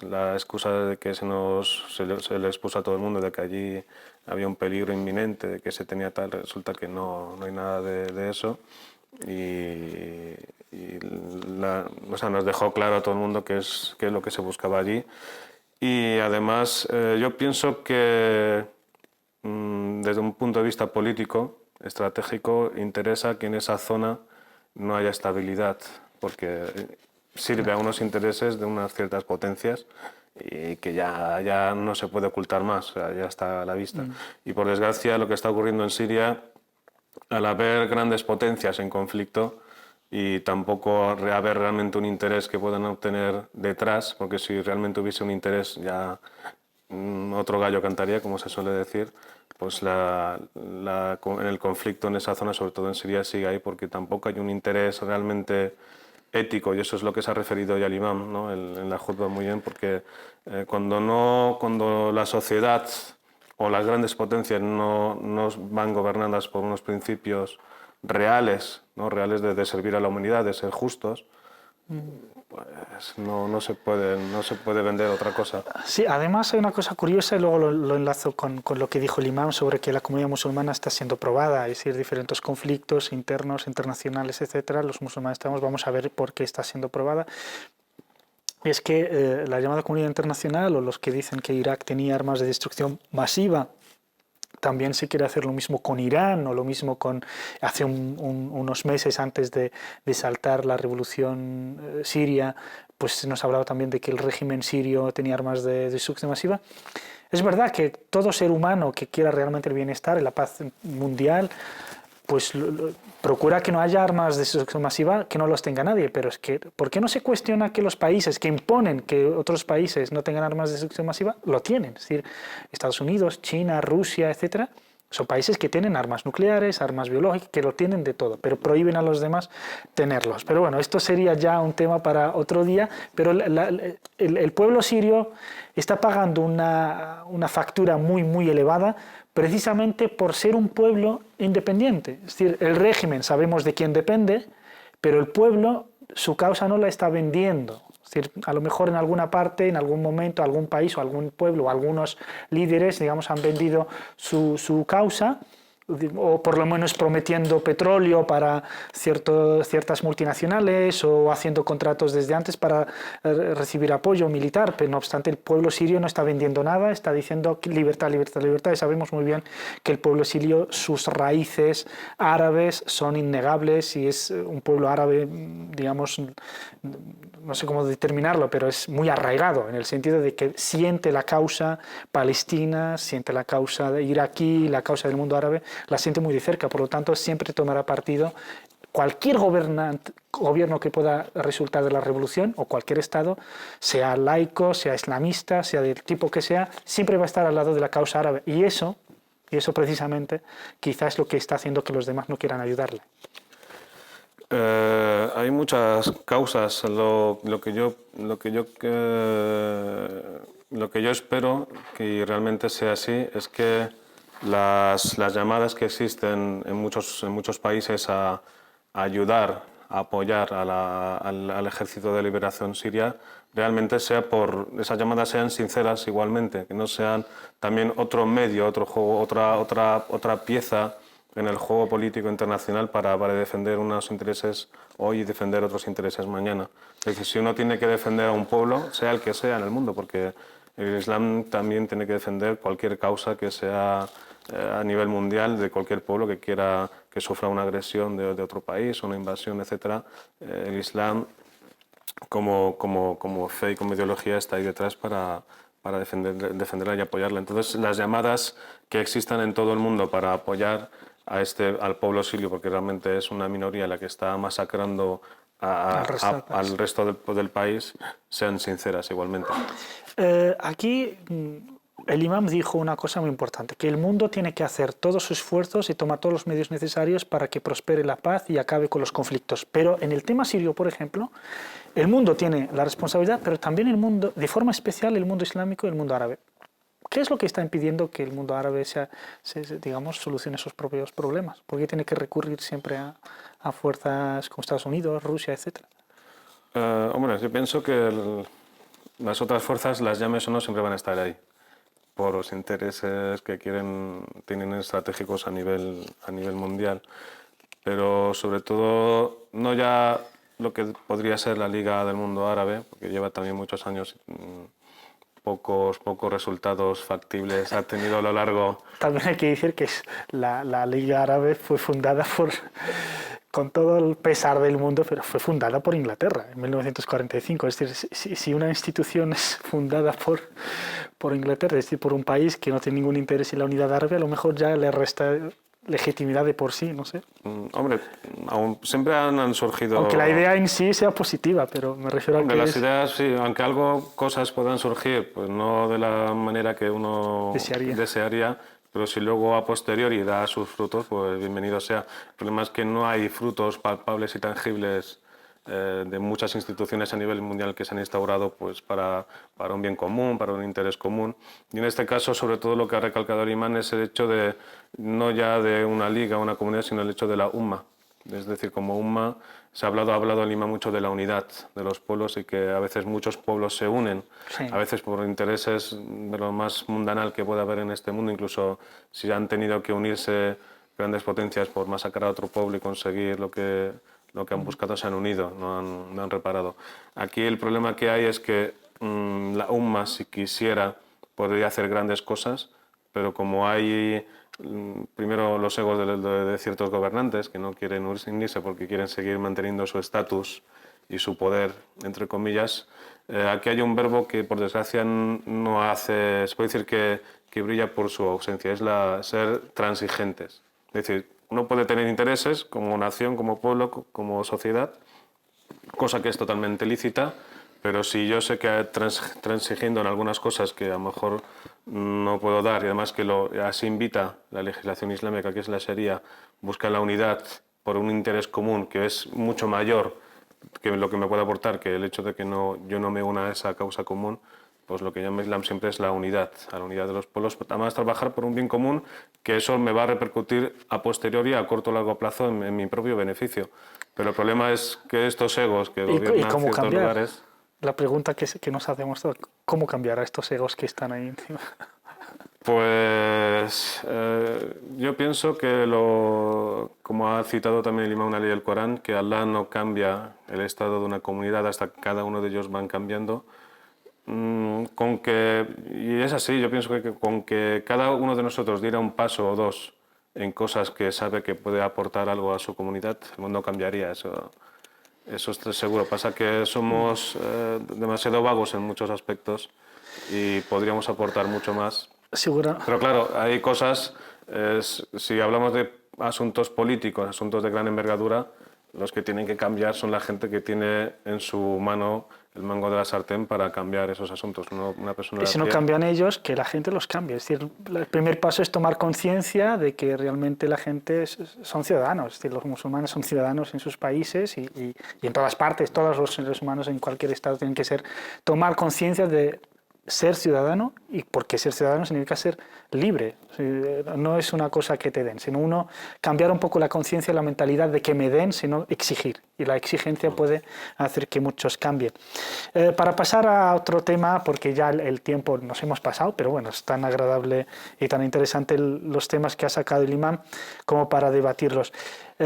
la excusa de que se le expuso a todo el mundo de que allí había un peligro inminente, de que se tenía tal, resulta que no hay nada de eso, o sea, nos dejó claro a todo el mundo qué es lo que se buscaba allí. Y además yo pienso que desde un punto de vista político, estratégico, interesa que en esa zona no haya estabilidad, porque sirve a unos intereses de unas ciertas potencias y que ya no se puede ocultar más, o sea, ya está a la vista. Y por desgracia lo que está ocurriendo en Siria, al haber grandes potencias en conflicto y tampoco haber realmente un interés que puedan obtener detrás, porque si realmente hubiese un interés ya otro gallo cantaría, como se suele decir, pues en el conflicto en esa zona, sobre todo en Siria, sigue ahí porque tampoco hay un interés realmente ético, y eso es lo que se ha referido ya el imam, ¿no? En la jutba muy bien, porque cuando la sociedad o las grandes potencias no van gobernadas por unos principios reales, ¿no? Reales de servir a la humanidad, de ser justos, pues no se puede vender otra cosa. Sí, además hay una cosa curiosa, y luego lo enlazo con lo que dijo el imam sobre que la comunidad musulmana está siendo probada, es decir, diferentes conflictos internos, internacionales, etcétera. Los musulmanes vamos a ver por qué está siendo probada. Y es que la llamada comunidad internacional, o los que dicen que Irak tenía armas de destrucción masiva, también se quiere hacer lo mismo con Irán, o lo mismo hace unos meses antes de saltar la revolución siria, pues nos hablaba también de que el régimen sirio tenía armas de destrucción masiva. Es verdad que todo ser humano que quiera realmente el bienestar y la paz mundial, pues procura que no haya armas de destrucción masiva, que no los tenga nadie, pero es que ¿por qué no se cuestiona que los países que imponen que otros países no tengan armas de destrucción masiva lo tienen? Es decir, Estados Unidos, China, Rusia, etcétera, Son países que tienen armas nucleares, armas biológicas, que lo tienen de todo, pero prohíben a los demás tenerlos. Pero bueno, esto sería ya un tema para otro día, pero el pueblo sirio está pagando una factura muy, muy elevada precisamente por ser un pueblo independiente. Es decir, el régimen sabemos de quién depende, pero el pueblo su causa no la está vendiendo. Es decir, a lo mejor en alguna parte, en algún momento, algún país o algún pueblo o algunos líderes, digamos, han vendido su causa, o por lo menos prometiendo petróleo para ciertas multinacionales o haciendo contratos desde antes para recibir apoyo militar, pero no obstante el pueblo sirio no está vendiendo nada, está diciendo libertad, libertad, libertad, y sabemos muy bien que el pueblo sirio, sus raíces árabes son innegables y es un pueblo árabe, digamos, no sé cómo determinarlo, pero es muy arraigado en el sentido de que siente la causa palestina, siente la causa iraquí, la causa del mundo árabe, la siente muy de cerca, por lo tanto siempre tomará partido. Cualquier gobierno que pueda resultar de la revolución o cualquier Estado, sea laico, sea islamista, sea del tipo que sea, siempre va a estar al lado de la causa árabe. Y eso precisamente quizás es lo que está haciendo que los demás no quieran ayudarle. Hay muchas causas. Lo que yo espero que realmente sea así es que las llamadas que existen en muchos países a ayudar, a apoyar al Ejército de Liberación Siria, realmente esas llamadas sean sinceras igualmente, que no sean también otro medio, otro juego, otra pieza en el juego político internacional para defender unos intereses hoy y defender otros intereses mañana. Es decir, si uno tiene que defender a un pueblo, sea el que sea en el mundo, porque el Islam también tiene que defender cualquier causa que sea a nivel mundial de cualquier pueblo que sufra una agresión de otro país, una invasión, etc. El Islam como fe y como ideología está ahí detrás para defenderla y apoyarla. Entonces, las llamadas que existan en todo el mundo para apoyar al pueblo sirio, porque realmente es una minoría la que está masacrando al resto del país, sean sinceras igualmente. Aquí el imam dijo una cosa muy importante, que el mundo tiene que hacer todos sus esfuerzos y tomar todos los medios necesarios para que prospere la paz y acabe con los conflictos. Pero en el tema sirio, por ejemplo, el mundo tiene la responsabilidad, pero también el mundo, de forma especial, el mundo islámico y el mundo árabe. ¿Qué es lo que está impidiendo que el mundo árabe digamos, solucione sus propios problemas? ¿Por qué tiene que recurrir siempre a fuerzas como Estados Unidos, Rusia, etcétera? Hombre, yo pienso que las otras fuerzas, las llames o no, siempre van a estar ahí, por los intereses que tienen estratégicos a nivel mundial. Pero sobre todo, no ya lo que podría ser la Liga del Mundo Árabe, porque lleva también muchos años, pocos resultados factibles ha tenido a lo largo. También hay que decir que la Liga Árabe fue fundada con todo el pesar del mundo, pero fue fundada por Inglaterra en 1945. Es decir, si una institución es fundada por Inglaterra, es decir, por un país que no tiene ningún interés en la unidad árabe, a lo mejor ya le resta legitimidad de por sí, no sé. Hombre, siempre han surgido... Aunque la idea en sí sea positiva, pero me refiero a que... Las ideas, sí, aunque cosas puedan surgir, pues no de la manera que uno desearía, pero si luego a posteriori da sus frutos, pues bienvenido sea. El problema es que no hay frutos palpables y tangibles de muchas instituciones a nivel mundial que se han instaurado pues, para un bien común, para un interés común. Y en este caso, sobre todo, lo que ha recalcado el imán es el hecho de, no ya de una liga, una comunidad, sino el hecho de la umma. Es decir, como umma, ha hablado el imán mucho de la unidad de los pueblos y que a veces muchos pueblos se unen, sí, a veces por intereses de lo más mundanal que puede haber en este mundo, incluso si han tenido que unirse grandes potencias por masacrar a otro pueblo y conseguir lo que han buscado, se han unido, no han reparado. Aquí el problema que hay es que la umma, si quisiera, podría hacer grandes cosas, pero como hay primero los egos de ciertos gobernantes que no quieren unirse porque quieren seguir manteniendo su estatus y su poder, entre comillas, aquí hay un verbo que por desgracia no hace, se puede decir que brilla por su ausencia, es ser transigentes. Es decir, uno puede tener intereses como nación, como pueblo, como sociedad, cosa que es totalmente lícita, Pero si yo sé que transigiendo en algunas cosas que a lo mejor no puedo dar, y además que así invita la legislación islámica, que es la Sharia, busca la unidad por un interés común que es mucho mayor que lo que me puede aportar, que el hecho de que yo no me una a esa causa común, pues lo que llama Islam siempre es la unidad, a la unidad de los pueblos, además trabajar por un bien común, que eso me va a repercutir a posteriori, a corto o largo plazo, en mi propio beneficio. Pero el problema es que estos egos que ¿Y gobiernan cómo ciertos cambiar? lugares... La pregunta que nos hacemos todos, ¿cómo cambiar a estos egos que están ahí encima? Pues yo pienso que, como ha citado también el imam Ali del Corán, que Allah no cambia el estado de una comunidad hasta que cada uno de ellos van cambiando. Y es así, yo pienso que con que cada uno de nosotros diera un paso o dos en cosas que sabe que puede aportar algo a su comunidad, el mundo cambiaría, eso estoy seguro. Pasa que somos demasiado vagos en muchos aspectos y podríamos aportar mucho más. Seguro. Pero claro, hay cosas, si hablamos de asuntos políticos, asuntos de gran envergadura, los que tienen que cambiar son la gente que tiene en su mano el mango de la sartén para cambiar esos asuntos. Una persona Y si no cambian ellos, que la gente los cambie. Es decir, el primer paso es tomar conciencia de que realmente la gente son ciudadanos. Es decir, los musulmanes son ciudadanos en sus países y en todas partes, todos los seres humanos en cualquier estado tienen que tomar conciencia de ser ciudadano, y porque ser ciudadano significa ser libre. No es una cosa que te den, sino uno cambiar un poco la conciencia y la mentalidad de que me den, sino exigir. Y la exigencia puede hacer que muchos cambien. Para pasar a otro tema, porque ya el tiempo nos hemos pasado, pero bueno, es tan agradable y tan interesante los temas que ha sacado el imán como para debatirlos.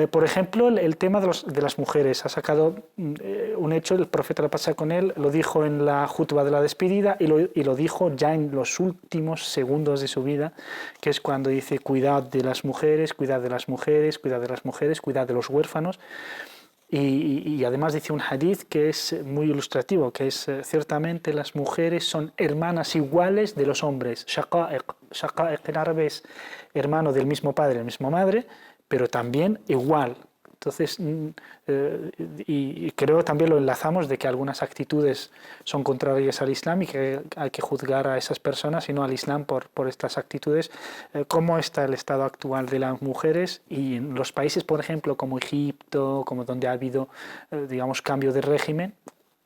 Por ejemplo, el tema de las mujeres. Ha sacado un hecho, el profeta, la pasa con él, lo dijo en la jutba de la despedida y lo dijo ya en los últimos segundos de su vida, que es cuando dice: cuidad de las mujeres, cuidad de las mujeres, cuidad de las mujeres, cuidad de los huérfanos. Y además dice un hadith que es muy ilustrativo, que es: ciertamente las mujeres son hermanas iguales de los hombres. Shaqa'iq en árabe es hermano del mismo padre, la misma madre, pero también igual. Entonces, y creo también lo enlazamos de que algunas actitudes son contrarias al Islam y que hay que juzgar a esas personas y no al Islam por estas actitudes. ¿Cómo está el estado actual de las mujeres? Y en los países, por ejemplo, como Egipto, como donde ha habido, digamos, cambio de régimen,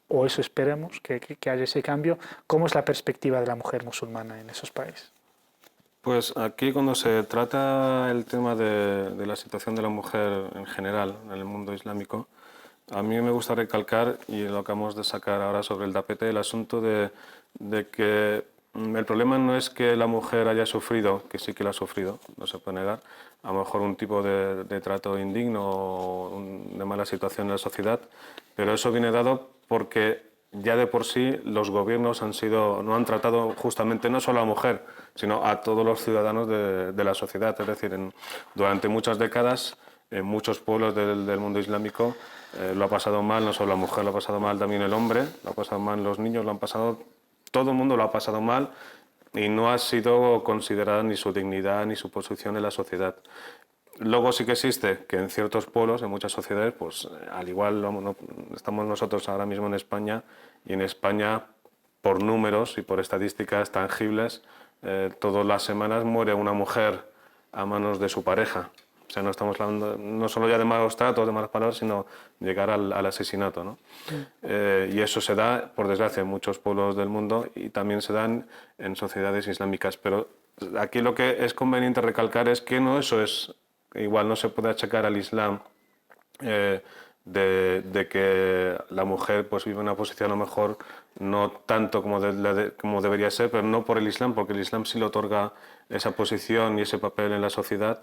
o eso esperemos, que haya ese cambio, ¿cómo es la perspectiva de la mujer musulmana en esos países? Pues aquí, cuando se trata el tema de la situación de la mujer en general en el mundo islámico, a mí me gusta recalcar, y lo acabamos de sacar ahora sobre el tapete, el asunto de que el problema no es que la mujer haya sufrido, que sí que la ha sufrido, no se puede negar, a lo mejor un tipo de trato indigno o de mala situación en la sociedad, pero eso viene dado porque ya de por sí los gobiernos no han tratado justamente no solo a la mujer, sino a todos los ciudadanos de la sociedad. Es decir, durante muchas décadas, en muchos pueblos del mundo islámico lo ha pasado mal, no solo la mujer, lo ha pasado mal también el hombre, lo ha pasado mal los niños, todo el mundo lo ha pasado mal y no ha sido considerada ni su dignidad ni su posición en la sociedad. Luego sí que existe que en ciertos pueblos, en muchas sociedades, pues al igual estamos nosotros ahora mismo en España, y en España, por números y por estadísticas tangibles, todas las semanas muere una mujer a manos de su pareja. O sea, no estamos hablando no solo ya de malos tratos, de malas palabras, sino llegar al asesinato, ¿no? Y eso se da, por desgracia, en muchos pueblos del mundo y también se dan en sociedades islámicas. Pero aquí lo que es conveniente recalcar es que eso es... Igual no se puede achacar al Islam de que la mujer pues vive una posición a lo mejor no tanto como debería ser, pero no por el Islam, porque el Islam sí le otorga esa posición y ese papel en la sociedad,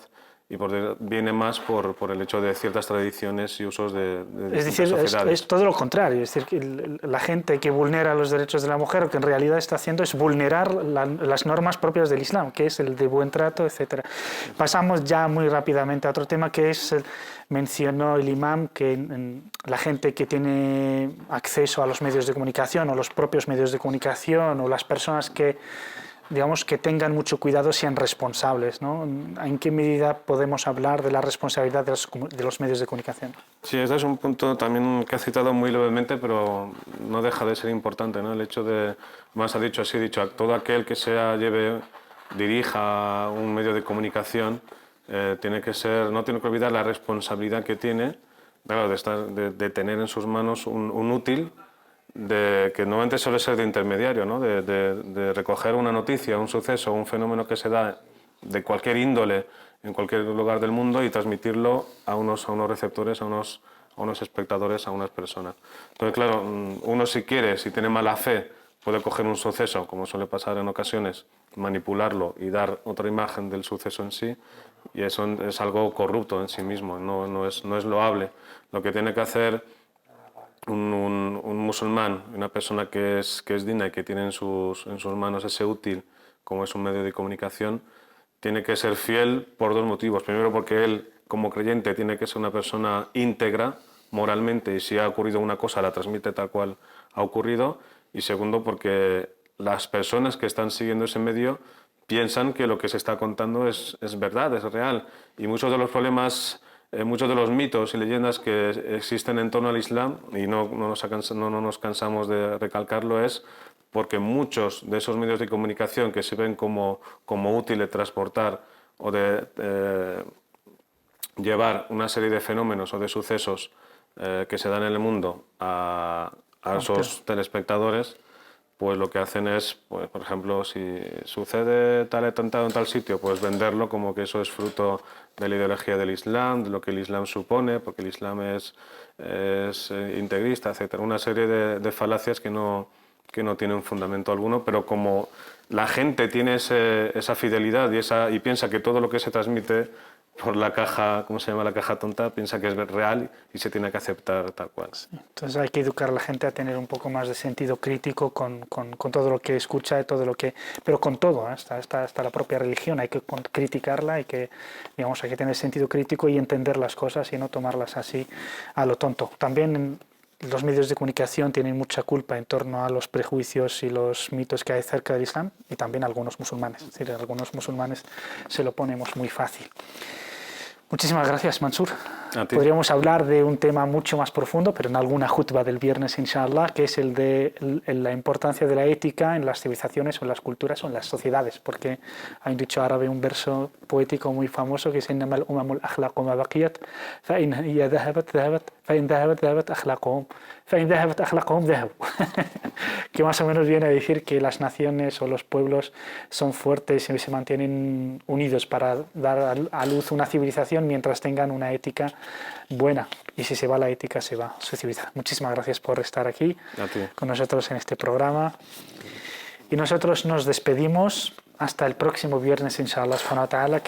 y viene más por el hecho de ciertas tradiciones y usos de Es decir, es todo lo contrario. Es decir, que la gente que vulnera los derechos de la mujer, lo que en realidad está haciendo es vulnerar las normas propias del Islam, que es el de buen trato, etc. Pasamos ya muy rápidamente a otro tema, que es, mencionó el imam, que la gente que tiene acceso a los medios de comunicación, o los propios medios de comunicación, o las personas que digamos, que tengan mucho cuidado, sean responsables, ¿no? ¿En qué medida podemos hablar de la responsabilidad de los medios de comunicación? Sí, ese es un punto también que ha citado muy levemente, pero no deja de ser importante, ¿no? El hecho de, más ha dicho, así he dicho, a todo aquel que dirija un medio de comunicación, tiene que ser, no tiene que olvidar la responsabilidad que tiene, claro, de tener en sus manos un útil, que normalmente suele ser de intermediario, ¿no? De recoger una noticia, un suceso, un fenómeno que se da de cualquier índole en cualquier lugar del mundo y transmitirlo a unos receptores, a unos espectadores, a unas personas. Entonces, claro, uno si quiere, si tiene mala fe, puede coger un suceso, como suele pasar en ocasiones, manipularlo y dar otra imagen del suceso en sí, y eso es algo corrupto en sí mismo, no es loable. Lo que tiene que hacer un musulmán, una persona que es digna y que tiene en sus manos ese útil, como es un medio de comunicación, tiene que ser fiel por dos motivos. Primero, porque él, como creyente, tiene que ser una persona íntegra moralmente y si ha ocurrido una cosa la transmite tal cual ha ocurrido. Y segundo, porque las personas que están siguiendo ese medio piensan que lo que se está contando es verdad, es real. Y muchos de los problemas, muchos de los mitos y leyendas que existen en torno al Islam, y no nos cansamos de recalcarlo, es porque muchos de esos medios de comunicación que se ven como útiles de transportar o de llevar una serie de fenómenos o de sucesos que se dan en el mundo a esos telespectadores, pues lo que hacen es, pues, por ejemplo, si sucede tal atentado en tal sitio, pues venderlo como que eso es fruto de la ideología del Islam, de lo que el Islam supone, porque el Islam es integrista, etc. Una serie de falacias que no tienen fundamento alguno, pero como la gente tiene esa fidelidad y piensa que todo lo que se transmite por la caja, ¿cómo se llama? La caja tonta, piensa que es real y se tiene que aceptar tal cual. Sí. Entonces hay que educar a la gente a tener un poco más de sentido crítico con todo lo que escucha y todo lo que... Pero con todo, ¿eh? Hasta la propia religión, hay que criticarla, hay que tener sentido crítico y entender las cosas y no tomarlas así a lo tonto. También los medios de comunicación tienen mucha culpa en torno a los prejuicios y los mitos que hay acerca del Islam y también algunos musulmanes. Es decir, algunos musulmanes se lo ponemos muy fácil. Muchísimas gracias, Mansur. Podríamos hablar de un tema mucho más profundo, pero en alguna jutba del viernes, inshallah, que es el de la importancia de la ética en las civilizaciones o en las culturas o en las sociedades, porque hay un dicho árabe, un verso poético muy famoso que es إنما الأمم الأخلاق ما بقيت فإن هي ذهبت فإن ذهبت أخلاقهم فإن ذهبت أخلاقهم ذهبوا. Que más o menos viene a decir que las naciones o los pueblos son fuertes y se mantienen unidos para dar a luz una civilización mientras tengan una ética buena. Y si se va la ética, se va su civilización. Muchísimas gracias por estar aquí con nosotros en este programa. Y nosotros nos despedimos hasta el próximo viernes, inshallah, subhanahu wa ta'ala,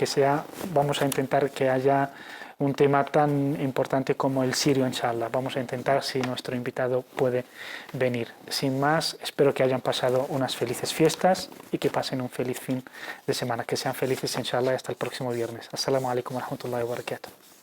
vamos a intentar que haya un tema tan importante como el sirio, inshallah. Vamos a intentar si nuestro invitado puede venir. Sin más, espero que hayan pasado unas felices fiestas y que pasen un feliz fin de semana. Que sean felices, inshallah, y hasta el próximo viernes. Assalamu alaikum wa rahmatullahi wa barakatuh.